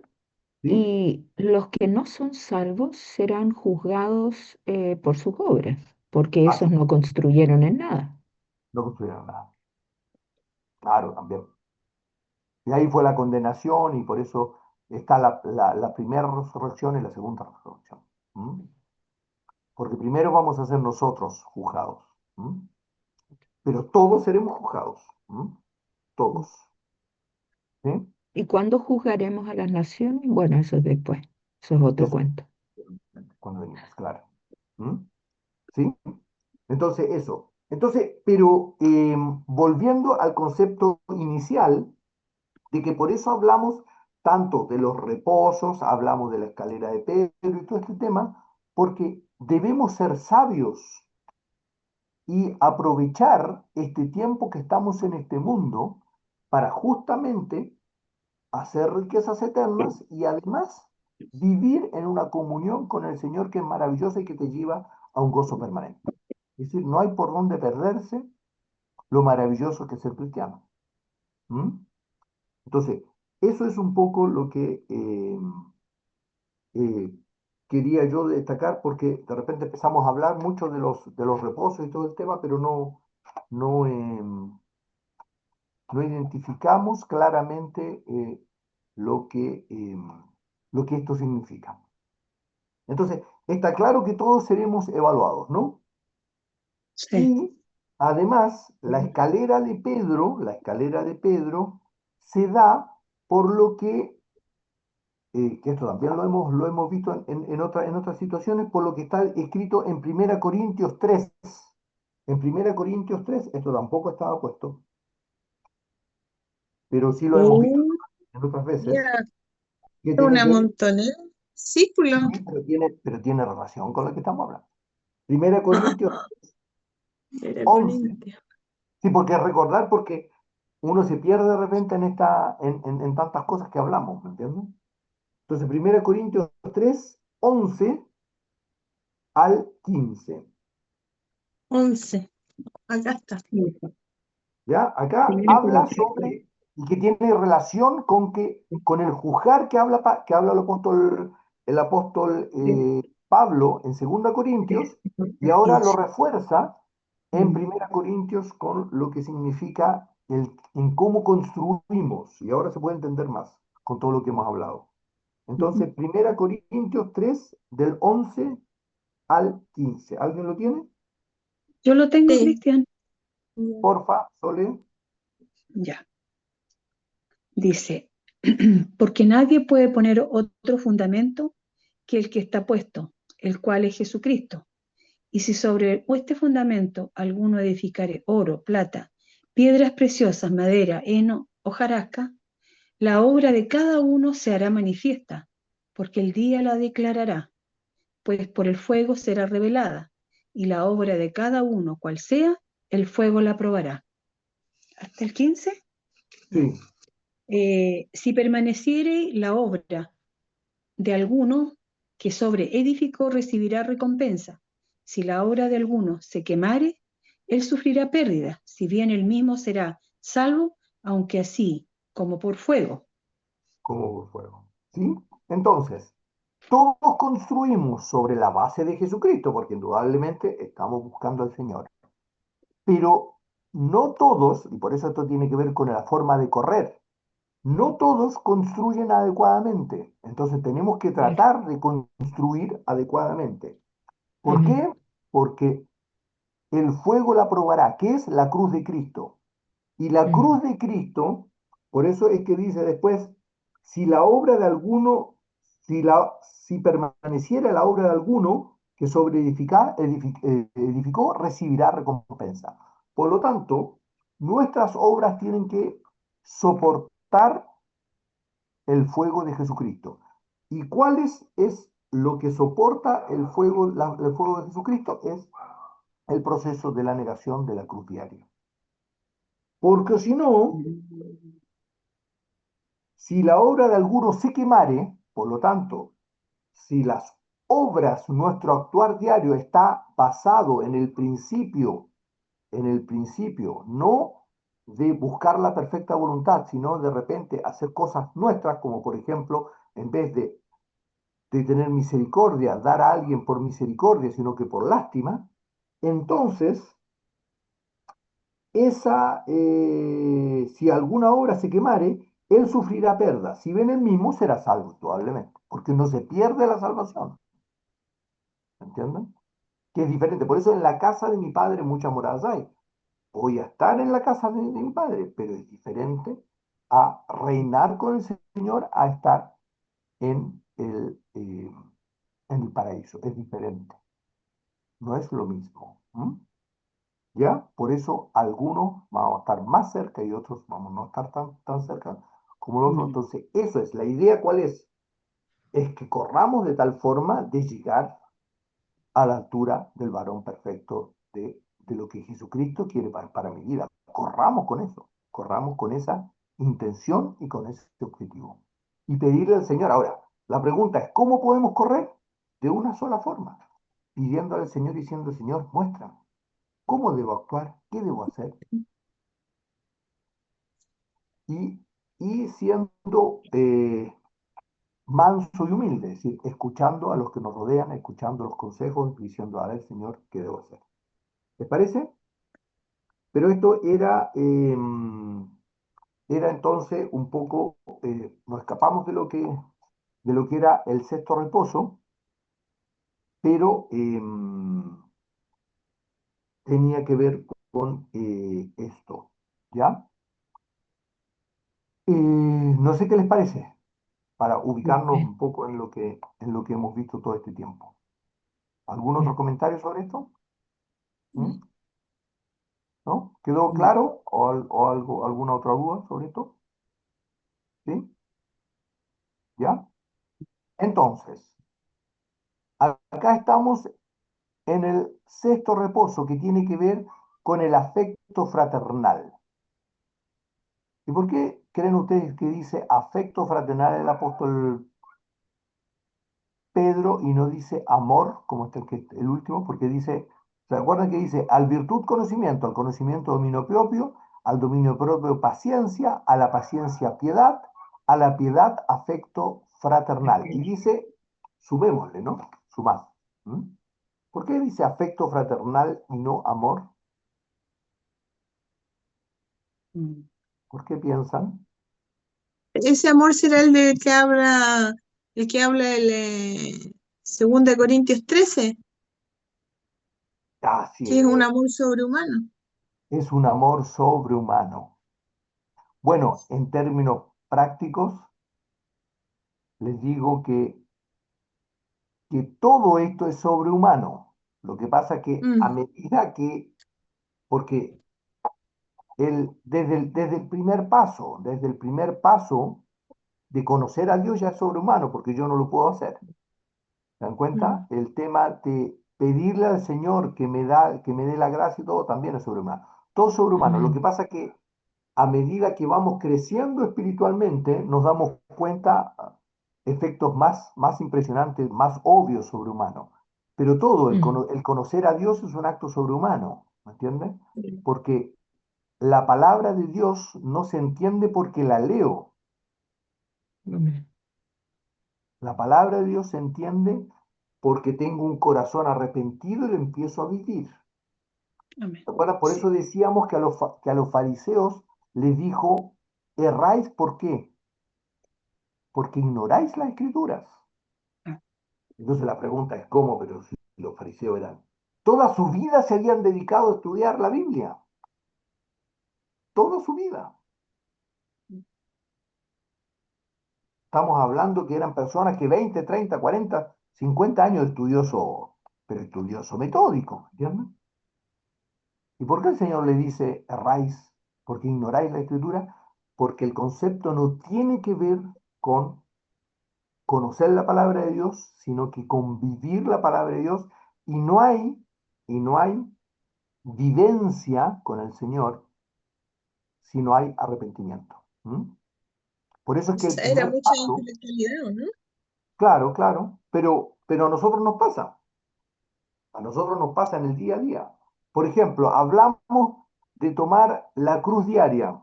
¿Sí? y los que no son salvos serán juzgados por sus obras, porque Así, esos no construyeron en nada. no construyeron nada. Claro, también. Y ahí fue la condenación y por eso está la primera resurrección y la segunda resurrección. ¿Mm? Porque primero vamos a ser nosotros juzgados. ¿Mm? Pero todos seremos juzgados. ¿Mm? Todos. ¿Sí? ¿Y cuándo juzgaremos a las naciones? Bueno, eso es después, eso es otro Eso, cuento. cuando venimos, claro. ¿Mm? ¿Sí? Entonces, eso. Entonces, pero volviendo al concepto inicial, de que por eso hablamos tanto de los reposos, hablamos de la escalera de Pedro y todo este tema, porque debemos ser sabios y aprovechar este tiempo que estamos en este mundo para justamente hacer riquezas eternas y además vivir en una comunión con el Señor que es maravillosa y que te lleva a un gozo permanente. Es decir, no hay por dónde perderse lo maravilloso que es ser cristiano. ¿Mm? Entonces, eso es un poco lo que eh, quería yo destacar, porque de repente empezamos a hablar mucho de los reposos y todo el tema, pero no, no identificamos claramente lo lo que esto significa. Entonces, está claro que todos seremos evaluados, ¿no? Sí. Y además, la escalera de Pedro se da por lo que esto también lo hemos visto en otras situaciones, por lo que está escrito en 1 Corintios 3. En 1 Corintios 3, esto tampoco estaba puesto, pero sí lo hemos visto Oh, en otras veces, mira, que tiene una que ver, montonera. Círculo. sí, pero tiene relación con lo que estamos hablando. 1 Corintios Era 11. Corintia. Sí, porque recordar, porque uno se pierde de repente en tantas cosas que hablamos, ¿me entiendes? Entonces, 1 Corintios 3, 11 al 15. 11. Acá está. ¿Ya? Acá Primera habla Corintios. sobre, y que tiene relación con el juzgar que habla el apóstol Pablo en 2 Corintios, y ahora lo refuerza en 1 Corintios con lo que significa en cómo construimos, y ahora se puede entender más con todo lo que hemos hablado. Entonces, 1 Corintios 3, del 11 al 15. ¿Alguien lo tiene? Yo lo tengo, Sí. Cristian. Porfa, Sole. Ya. Dice, porque nadie puede poner otro fundamento que el que está puesto, el cual es Jesucristo. Y si sobre este fundamento alguno edificare oro, plata, piedras preciosas, madera, heno, hojarasca, la obra de cada uno se hará manifiesta, porque el día la declarará, pues por el fuego será revelada, y la obra de cada uno, cual sea, el fuego la probará. ¿Hasta el 15? Sí, Si permaneciere la obra de alguno que sobre edificó, recibirá recompensa. Si la obra de alguno se quemare, él sufrirá pérdida, si bien él mismo será salvo, aunque así como por fuego. como por fuego. ¿Sí? Entonces, todos construimos sobre la base de Jesucristo, porque indudablemente estamos buscando al Señor. Pero no todos, y por eso esto tiene que ver con la forma de correr, no todos construyen adecuadamente. Entonces tenemos que Claro. tratar de construir adecuadamente. ¿Por Ujú. qué? Porque el fuego la probará, que es la cruz de Cristo. Y la Mm. cruz de Cristo, por eso es que dice después, si la obra de alguno, si permaneciera la obra de alguno que sobre edificó, recibirá recompensa. Por lo tanto, nuestras obras tienen que soportar el fuego de Jesucristo. ¿Y cuál es lo que soporta el fuego de Jesucristo? Es el proceso de la negación de la cruz diaria. Porque si no, si la obra de alguno se quemare, por lo tanto, si las obras, nuestro actuar diario está basado en el principio, no de buscar la perfecta voluntad, sino de repente hacer cosas nuestras, como por ejemplo, en vez de tener misericordia, dar a alguien por misericordia, sino que por lástima, entonces si alguna obra se quemare, él sufrirá pérdida. Si ven el mismo, será salvo, probablemente, porque no se pierde la salvación. ¿Entienden? Que es diferente. Por eso en la casa de mi padre muchas moradas hay. Voy a estar en la casa de mi padre, pero es diferente a reinar con el Señor a estar en el paraíso. Es diferente. No es lo mismo. ¿Mm? ¿Ya? Por eso algunos vamos a estar más cerca y otros vamos a no estar tan cerca como los otros. Mm. Entonces, eso es, la idea cuál es. Es que corramos de tal forma de llegar a la altura del varón perfecto de lo que Jesucristo quiere para mi vida. Corramos con eso, corramos con esa intención y con ese objetivo. Y pedirle al Señor. Ahora, la pregunta es, ¿cómo podemos correr? De una sola forma, pidiéndole al Señor, diciendo, Señor, muéstrame. ¿Cómo debo actuar? ¿Qué debo hacer? Y, y siendo manso y humilde, es decir, escuchando a los que nos rodean, escuchando los consejos, diciendo, a ver, Señor, ¿qué debo hacer? ¿Les parece? Pero esto era entonces un poco, nos escapamos de lo que era el sexto reposo, pero tenía que ver con esto, ¿ya? No sé qué les parece, para ubicarnos Ok. un poco en lo que hemos visto todo este tiempo. ¿Algún otro Mm. comentario sobre esto? Mm. ¿Mm? ¿No? ¿Quedó Mm. claro? ¿O algo, alguna otra duda sobre esto? ¿Sí? ¿Ya? Entonces, acá estamos en el sexto reposo que tiene que ver con el afecto fraternal. ¿Y por qué creen ustedes que dice afecto fraternal el apóstol Pedro y no dice amor, como este el último? Porque dice, ¿se acuerdan que dice al virtud conocimiento, al conocimiento dominio propio, al dominio propio paciencia, a la paciencia piedad, a la piedad afecto fraternal? Y dice, sumémosle, ¿no? Sumad. ¿Mm? ¿Por qué dice afecto fraternal y no amor? Mm. ¿Por qué piensan? Ese amor será el que habla el 2 Corintios 13, Así que es un amor sobrehumano. es un amor sobrehumano. Bueno, en términos prácticos, les digo que todo esto es sobrehumano. Lo que pasa que a Mm, medida porque desde el primer paso de conocer a Dios ya es sobrehumano, porque yo no lo puedo hacer. ¿Se dan cuenta? mm, El tema pedirle al Señor que me dé la gracia y todo también es sobrehumano. Todo sobrehumano. Lo que Amén. pasa es que a medida que vamos creciendo espiritualmente, nos damos cuenta efectos más impresionantes, más obvios sobrehumanos. Pero todo, Mm. el conocer a Dios es un acto sobrehumano, ¿me entiendes? Porque la palabra de Dios no se entiende porque la leo. Amén. La palabra de Dios se entiende porque tengo un corazón arrepentido y lo empiezo a vivir. Amén. ¿Te acuerdas? Por Sí. eso decíamos que que a los fariseos les dijo, erráis, ¿por qué? Porque ignoráis las escrituras. Ah, Entonces la pregunta es, ¿cómo? Pero si los fariseos eran, toda su vida se habían dedicado a estudiar la Biblia, toda su vida. Estamos hablando que eran personas que 20, 30, 40, 50 años de estudioso, pero estudioso metódico, ¿entiendes? ¿Y por qué el Señor le dice erráis? Porque ignoráis la escritura, porque el concepto no tiene que ver con conocer la palabra de Dios, sino que con vivir la palabra de Dios, y no hay vivencia con el Señor si no hay arrepentimiento. ¿Mm? Por eso es que el Esa era primer mucha paso, intelectualidad, ¿o no? claro, claro, pero a nosotros nos pasa, a nosotros nos pasa en el día a día. Por ejemplo, hablamos de tomar la cruz diaria,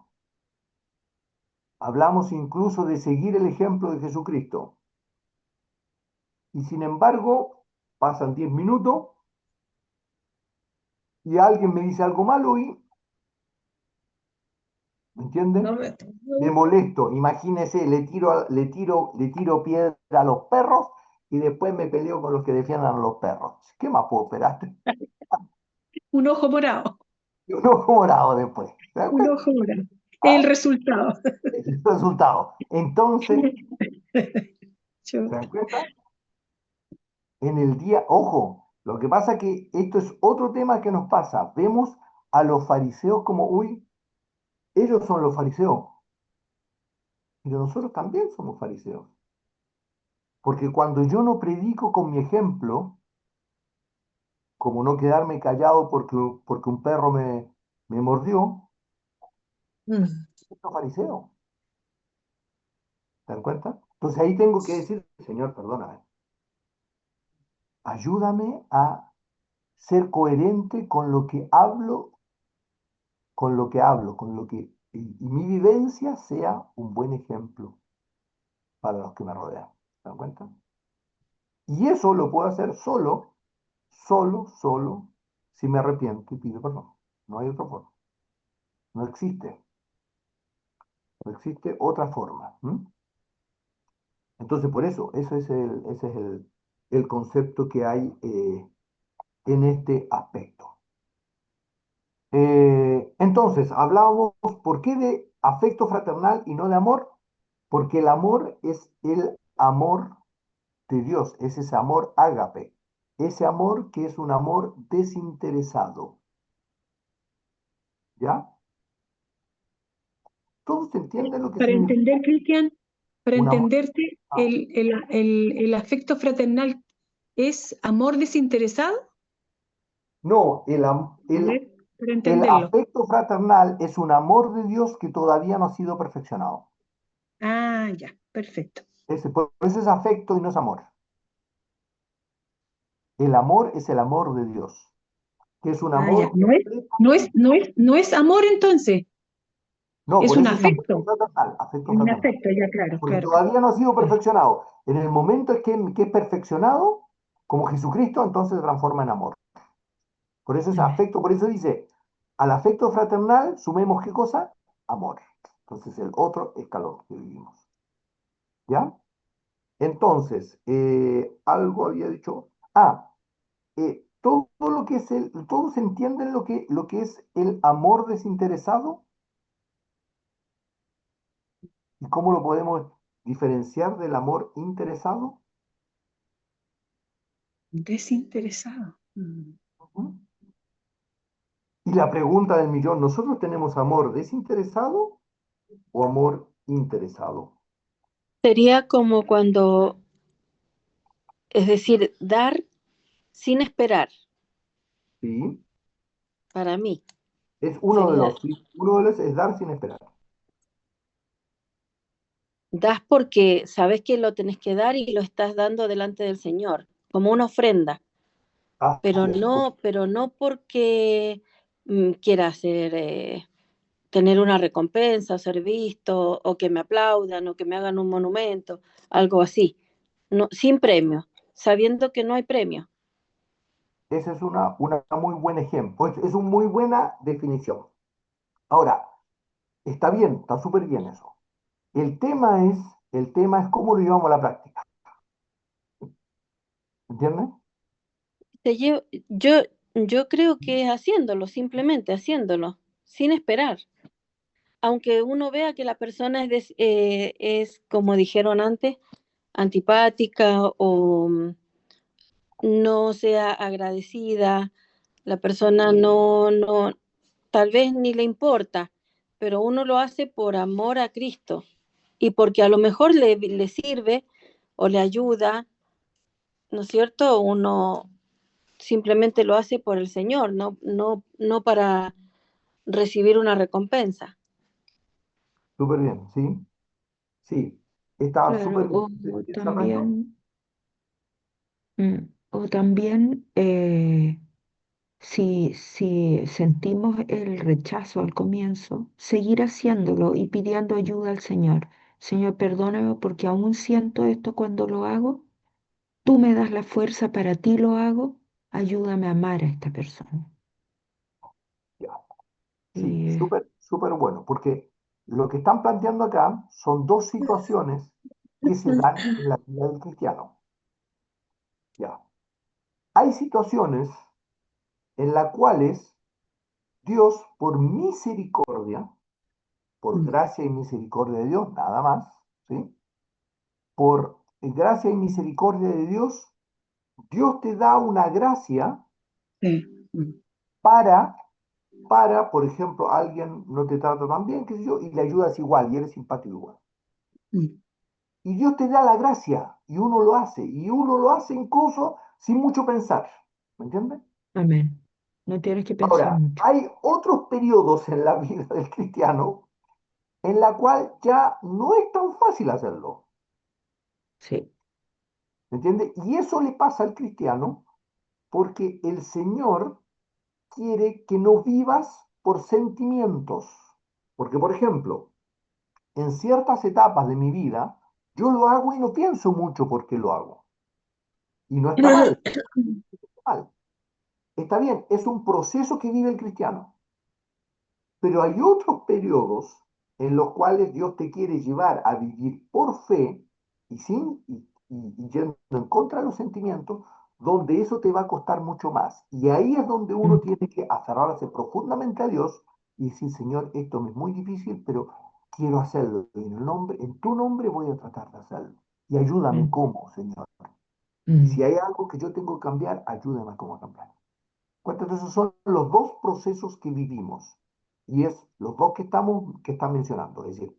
hablamos incluso de seguir el ejemplo de Jesucristo, y sin embargo, pasan 10 minutos y alguien me dice algo malo y, ¿me entiende? No me, Me no, molesto, imagínese, le tiro piedra a los perros y después me peleo con los que defiendan a los perros. ¿Qué más puedo esperar? un ojo morado, Y un ojo morado después. ¿Se dan un cuenta? ojo morado. El Ah, resultado. el resultado. Entonces, ¿se Chuta. dan cuenta? En el día, ojo, lo que pasa que esto es otro tema que nos pasa. Vemos a los fariseos como, uy, ellos son los fariseos, pero nosotros también somos fariseos. Porque cuando yo no predico con mi ejemplo, como no quedarme callado porque un perro me mordió, mm, soy fariseo. ¿Te das cuenta? Entonces ahí tengo que decir, Señor, perdóname, ayúdame a ser coherente con lo que hablo, y mi vivencia sea un buen ejemplo para los que me rodean. ¿Te das cuenta? Y eso lo puedo hacer solo, si me arrepiento y pido perdón. No hay otra forma. No existe. No existe otra forma. ¿M? Entonces, por eso, ese es el concepto que hay en este aspecto. Entonces, hablábamos, ¿por qué de afecto fraternal y no de amor? Porque el amor es el amor de Dios, es ese amor ágape, ese amor que es un amor desinteresado. ¿Ya? ¿Todos entienden lo que Para significa entender, Cristian, para un amor? entenderte, Ah, el afecto fraternal es amor desinteresado. no, A ver, para el entenderlo. afecto fraternal es un amor de Dios que todavía no ha sido perfeccionado. Ah, ya, perfecto. Por eso es afecto y no es amor. El amor es el amor de Dios, que es un Ah, ya. amor completamente. No es amor entonces, No, es por un eso es afecto afecto. fraternal, afecto Un fraternal. afecto, ya, claro, Porque claro, claro. todavía no ha sido Ya. perfeccionado. En el momento en que es perfeccionado, como Jesucristo, entonces se transforma en amor. Por eso es Amén. afecto, por eso dice, al afecto fraternal sumemos ¿qué cosa? Amor. Entonces el otro escalón que vivimos. ¿Ya? Entonces, algo había dicho. Todo lo que es todos entienden lo que es el amor desinteresado y cómo lo podemos diferenciar del amor interesado. Desinteresado. Ujú. Y la pregunta del millón, ¿nosotros tenemos amor desinteresado o amor interesado? Sería como cuando, es decir, dar sin esperar, Sí, para mí. es Sería, uno de los es dar sin esperar. das porque sabes que lo tenés que dar y lo estás dando delante del Señor, como una ofrenda, Así es. pero no porque quiera tener una recompensa o ser visto o que me aplaudan o que me hagan un monumento, algo así, no, sin premio, sabiendo que no hay premio. Ese es una muy buen ejemplo, es una muy buena definición. Ahora, está bien, está súper bien eso. El tema es, el tema es cómo lo llevamos a la práctica. ¿Entiendes? Te lle- yo, yo creo que es haciéndolo, simplemente haciéndolo, sin esperar. Aunque uno vea que la persona es, como dijeron antes, antipática o no sea agradecida, la persona no, tal vez ni le importa, pero uno lo hace por amor a Cristo y porque a lo mejor le sirve o le ayuda, ¿no es cierto? Uno simplemente lo hace por el Señor, no para recibir una recompensa. Súper bien, ¿sí? Sí, está Claro, súper bien. ¿Está Pancho? mm, o también si sentimos el rechazo al comienzo, seguir haciéndolo y pidiendo ayuda al Señor. Señor, perdóname porque aún siento esto cuando lo hago. Tú me das la fuerza, para ti lo hago. Ayúdame a amar a esta persona. Ya. Sí, Y súper bueno, porque lo que están planteando acá son dos situaciones que se dan en la vida del cristiano. Ya. Hay situaciones en las cuales Dios, por misericordia, por gracia y misericordia de Dios, nada más, ¿sí? Por gracia y misericordia de Dios, Dios te da una gracia Sí. para, por ejemplo, alguien no te trata tan bien, qué sé yo, y le ayudas igual y eres simpático igual. Y Dios te da la gracia y uno lo hace incluso sin mucho pensar. ¿Me entiendes? amén. No tienes que pensar Ahora, mucho. hay otros periodos en la vida del cristiano en la cual ya no es tan fácil hacerlo. Sí. ¿Me entiendes? Y eso le pasa al cristiano porque el Señor quiere que no vivas por sentimientos. Porque, por ejemplo, en ciertas etapas de mi vida, yo lo hago y no pienso mucho por qué lo hago. Y no está mal, está mal. Está bien, es un proceso que vive el cristiano. Pero hay otros periodos en los cuales Dios te quiere llevar a vivir por fe y yendo en contra de los sentimientos, donde eso te va a costar mucho más. Y ahí es donde uno Mm, tiene que aferrarse profundamente a Dios y decir, Señor, esto me es muy difícil, pero quiero hacerlo. En tu nombre voy a tratar de hacerlo. Y ayúdame mm, cómo, Señor. Y si mm. hay algo que yo tengo que cambiar, ayúdame cómo cambiar. Entonces, esos son los dos procesos que vivimos. Y es los dos que están mencionando. Es decir,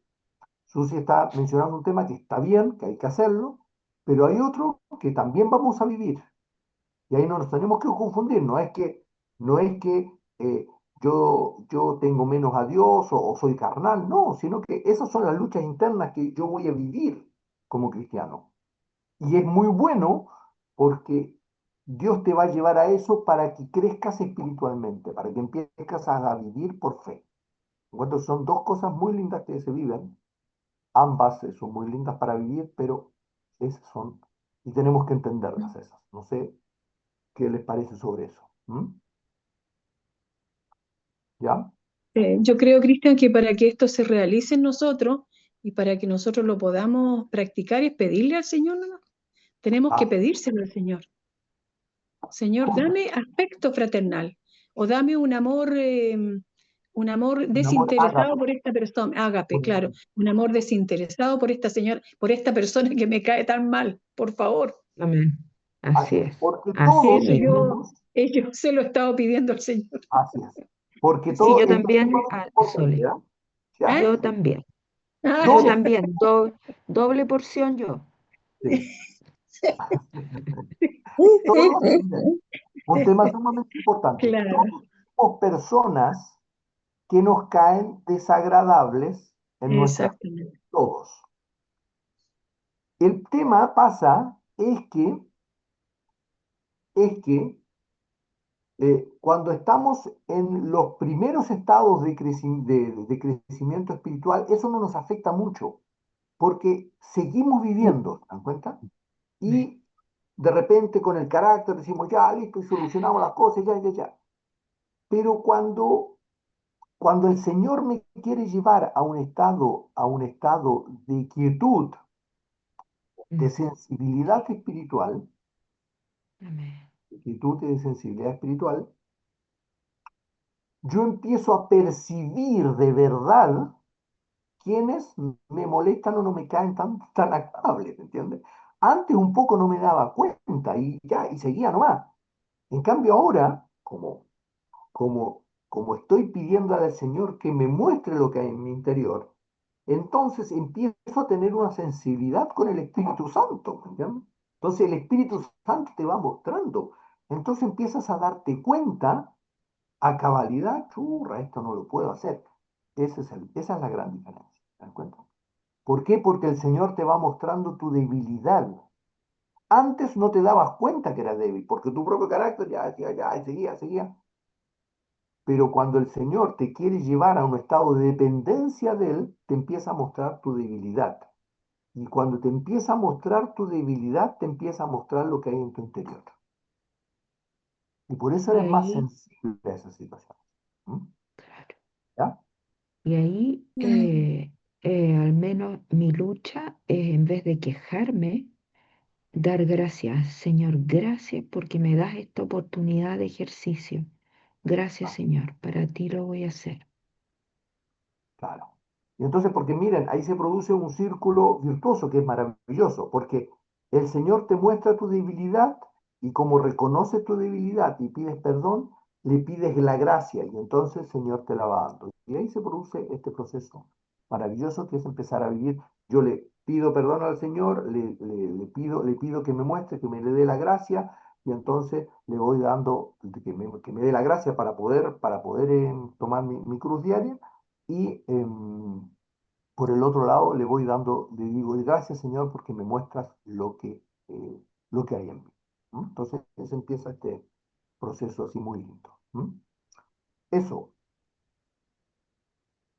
Susi está mencionando un tema que está bien, que hay que hacerlo, pero hay otro que también vamos a vivir. Y ahí no nos tenemos que confundir. No es que yo tengo menos a Dios o soy carnal. No, sino que esas son las luchas internas que yo voy a vivir como cristiano. Y es muy bueno porque Dios te va a llevar a eso para que crezcas espiritualmente, para que empieces a vivir por fe. Entonces son dos cosas muy lindas que se viven. Ambas son muy lindas para vivir, pero esas son, y tenemos que entenderlas esas. No sé qué les parece sobre eso. ¿Mm? ¿Ya? Yo creo, Cristian, que para que esto se realice en nosotros y para que nosotros lo podamos practicar es pedirle al Señor, ¿no? Tenemos que Ah, pedírselo al Señor. Señor, dame aspecto fraternal o dame un amor mi amor, desinteresado hágame. por esta persona, ágape, claro, un amor desinteresado por esta señora, por esta persona que me cae tan mal, por favor. Amén. Así Así es. es. Porque Así todos Eso mismo. tenemos, yo se lo he estado pidiendo al Señor. así es. Porque Sí, todo, yo esto es también, sumamente importante, Sole. ¿ya? ¿Ya? ¿Ah? Yo también. Ah, Yo Todos, también. Doble porción yo. sí. Todos los tenemos. Un tema sumamente importante. Claro, Todos somos personas que nos caen desagradables en nuestra vida. exactamente. Todos. El tema pasa es que cuando estamos en los primeros estados de crecimiento espiritual, eso no nos afecta mucho, porque seguimos viviendo, ¿se dan cuenta? Y de repente con el carácter decimos, ya, listo, y solucionamos las cosas, ya, ya, ya. Pero cuando el Señor me quiere llevar a un estado de quietud, de Mm. sensibilidad espiritual, Amén. de quietud y de sensibilidad espiritual, yo empiezo a percibir de verdad quiénes me molestan o no me caen tan agradables, ¿me entiendes? Antes un poco no me daba cuenta y ya, y seguía nomás. En cambio ahora, como estoy pidiendo al Señor que me muestre lo que hay en mi interior, entonces empiezo a tener una sensibilidad con el Espíritu Santo, ¿me entiendes? Entonces el Espíritu Santo te va mostrando. Entonces empiezas a darte cuenta a cabalidad, churra, esto no lo puedo hacer. Esa es la gran diferencia, ¿te das cuenta? ¿Por qué? Porque el Señor te va mostrando tu debilidad. Antes no te dabas cuenta que eras débil, porque tu propio carácter ya, y seguía. Pero cuando el Señor te quiere llevar a un estado de dependencia de Él, te empieza a mostrar tu debilidad. Y cuando te empieza a mostrar tu debilidad, te empieza a mostrar lo que hay en tu interior. Y por eso Y eres más ahí, sensible a esa situación. ¿Mm? claro. ¿Ya? Y ahí, Mm. al menos mi lucha es en vez de quejarme, dar gracias. Señor, gracias porque me das esta oportunidad de ejercicio. Gracias, Ah, Señor. Para ti lo voy a hacer. claro. Y entonces, porque miren, ahí se produce un círculo virtuoso que es maravilloso, porque el Señor te muestra tu debilidad y como reconoces tu debilidad y pides perdón, le pides la gracia y entonces el Señor te la va dando. Y ahí se produce este proceso maravilloso que es empezar a vivir. Yo le pido perdón al Señor, le pido que me muestre, que me le dé la gracia y entonces le voy dando, que me dé la gracia para poder tomar mi cruz diaria y por el otro lado le voy dando, le digo, gracias Señor porque me muestras lo que hay en mí. ¿M? Entonces se empieza este proceso así muy lindo. ¿M? Eso,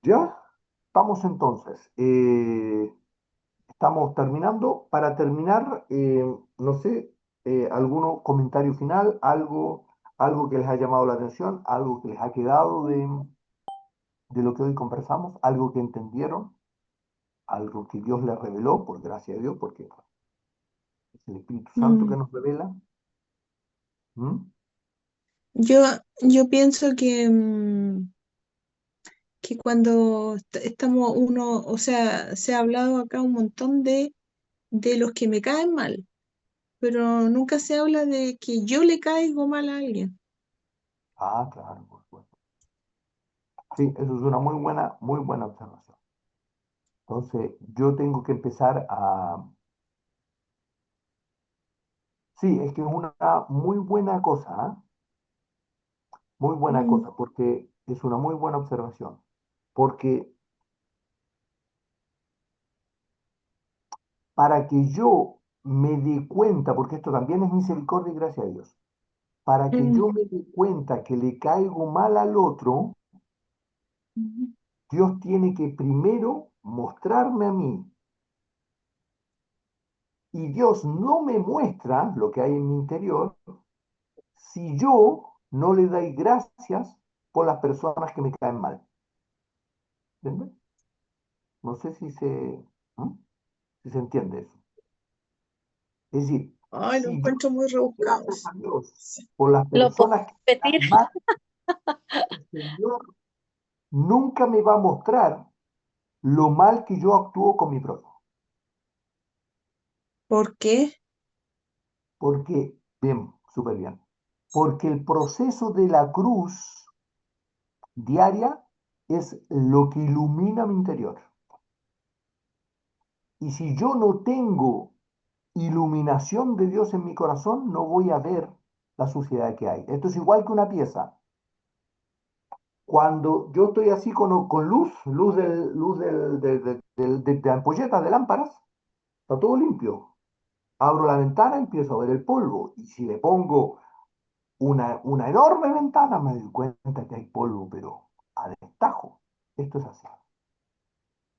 ya estamos entonces. Estamos terminando. Para terminar, no sé, alguno comentario final, algo que les ha llamado la atención, algo que les ha quedado de lo que hoy conversamos, algo que entendieron, algo que Dios les reveló, por gracia de Dios, porque es el Espíritu Santo que Mm. nos revela. ¿Mm? Yo, yo pienso que cuando estamos uno, o sea, se ha hablado acá un montón de los que me caen mal, pero nunca se habla de que yo le caigo mal a alguien. Ah, claro, por supuesto. Sí, eso es una muy buena observación. Entonces, yo tengo que empezar a... Sí, es que es una muy buena cosa, ¿ah? Muy buena Mm. cosa, porque es una muy buena observación. Porque para que yo me dé cuenta, porque esto también es misericordia y gracia a Dios, para que Mm. yo me dé cuenta que le caigo mal al otro, Ujú. Dios tiene que primero mostrarme a mí. Y Dios no me muestra lo que hay en mi interior si yo no le doy gracias por las personas que me caen mal. ¿Entiendes? No sé ¿m? si se entiende eso. Es decir, Ay, lo si yo encuentro muy no doy rebuscado. gracias a Dios por las ¿Lo puedo personas que me repetir? caen mal, el Señor nunca me va a mostrar lo mal que yo actúo con mi prójimo. ¿Por qué? Porque, bien, súper bien, porque el proceso de la cruz diaria es lo que ilumina mi interior. Y si yo no tengo iluminación de Dios en mi corazón, no voy a ver la suciedad que hay. Esto es igual que una pieza. Cuando yo estoy así con luz de ampolletas, de lámparas, está todo limpio. Abro la ventana, empiezo a ver el polvo. Y si le pongo una enorme ventana, me doy cuenta que hay polvo, pero a destajo. Esto es así.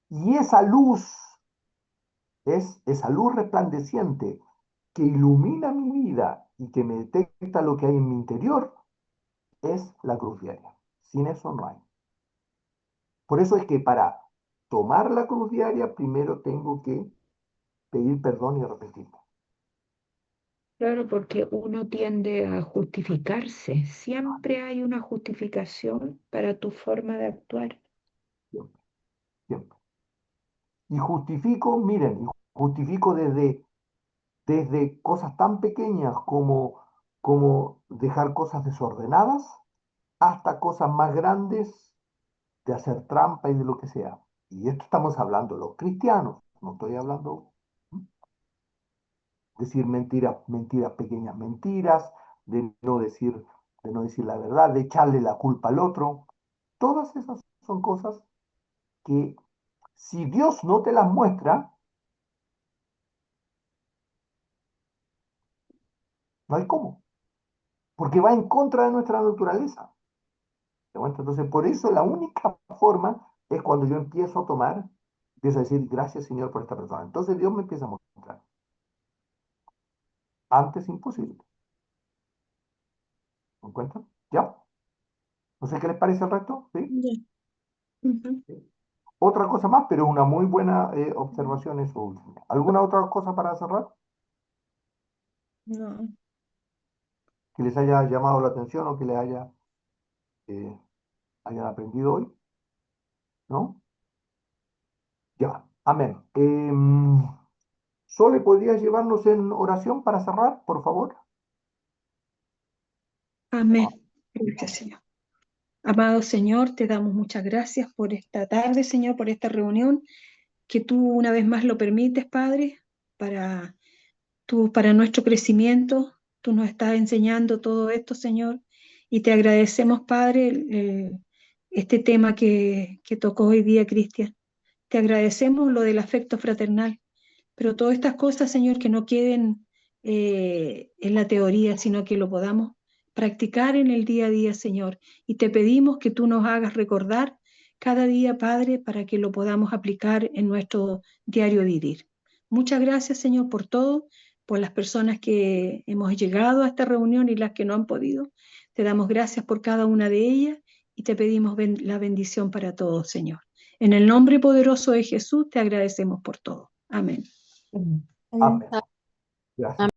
Y esa luz resplandeciente que ilumina mi vida y que me detecta lo que hay en mi interior, es la cruz diaria. Sin eso no hay. Por eso es que para tomar la cruz diaria, primero tengo que pedir perdón y arrepentirme. Claro, porque uno tiende a justificarse. Siempre hay una justificación para tu forma de actuar. Siempre, siempre. Y justifico, miren, y justifico desde cosas tan pequeñas como dejar cosas desordenadas hasta cosas más grandes de hacer trampa y de lo que sea. Y esto estamos hablando los cristianos, no estoy hablando decir mentiras, mentiras, pequeñas mentiras, de no decir, de no decir la verdad, de echarle la culpa al otro. Todas esas son cosas que si Dios no te las muestra, no hay cómo, porque va en contra de nuestra naturaleza. ¿Te cuenta? Entonces, por eso la única forma es cuando yo empiezo a tomar, empiezo a decir, gracias Señor por esta persona. Entonces Dios me empieza a mostrar. Antes imposible. ¿Me encuentran? ¿Ya? No sé qué les parece el resto, ¿sí? Ya. Ujú. Sí. Otra cosa más, pero una muy buena observación eso último. ¿Alguna otra cosa para cerrar No, que les haya llamado la atención o que les eh, hayan aprendido hoy? ¿No? Ya, amén. Sole, ¿podrías llevarnos en oración para cerrar, por favor? Amén. Gracias, Señor. Amado Señor, te damos muchas gracias por esta tarde, Señor, por esta reunión, que tú una vez más lo permites, Padre, para para nuestro crecimiento. Tú nos estás enseñando todo esto, Señor, y te agradecemos, Padre, este tema que tocó hoy día, Cristian. Te agradecemos lo del afecto fraternal, pero todas estas cosas, Señor, que no queden en la teoría, sino que lo podamos practicar en el día a día, Señor. Y te pedimos que tú nos hagas recordar cada día, Padre, para que lo podamos aplicar en nuestro diario vivir. Muchas gracias, Señor, por todo, por las personas que hemos llegado a esta reunión y las que no han podido. Te damos gracias por cada una de ellas y te pedimos la bendición para todos, Señor. En el nombre poderoso de Jesús te agradecemos por todo. Amén. Mm. Amén. Ah, Gracias.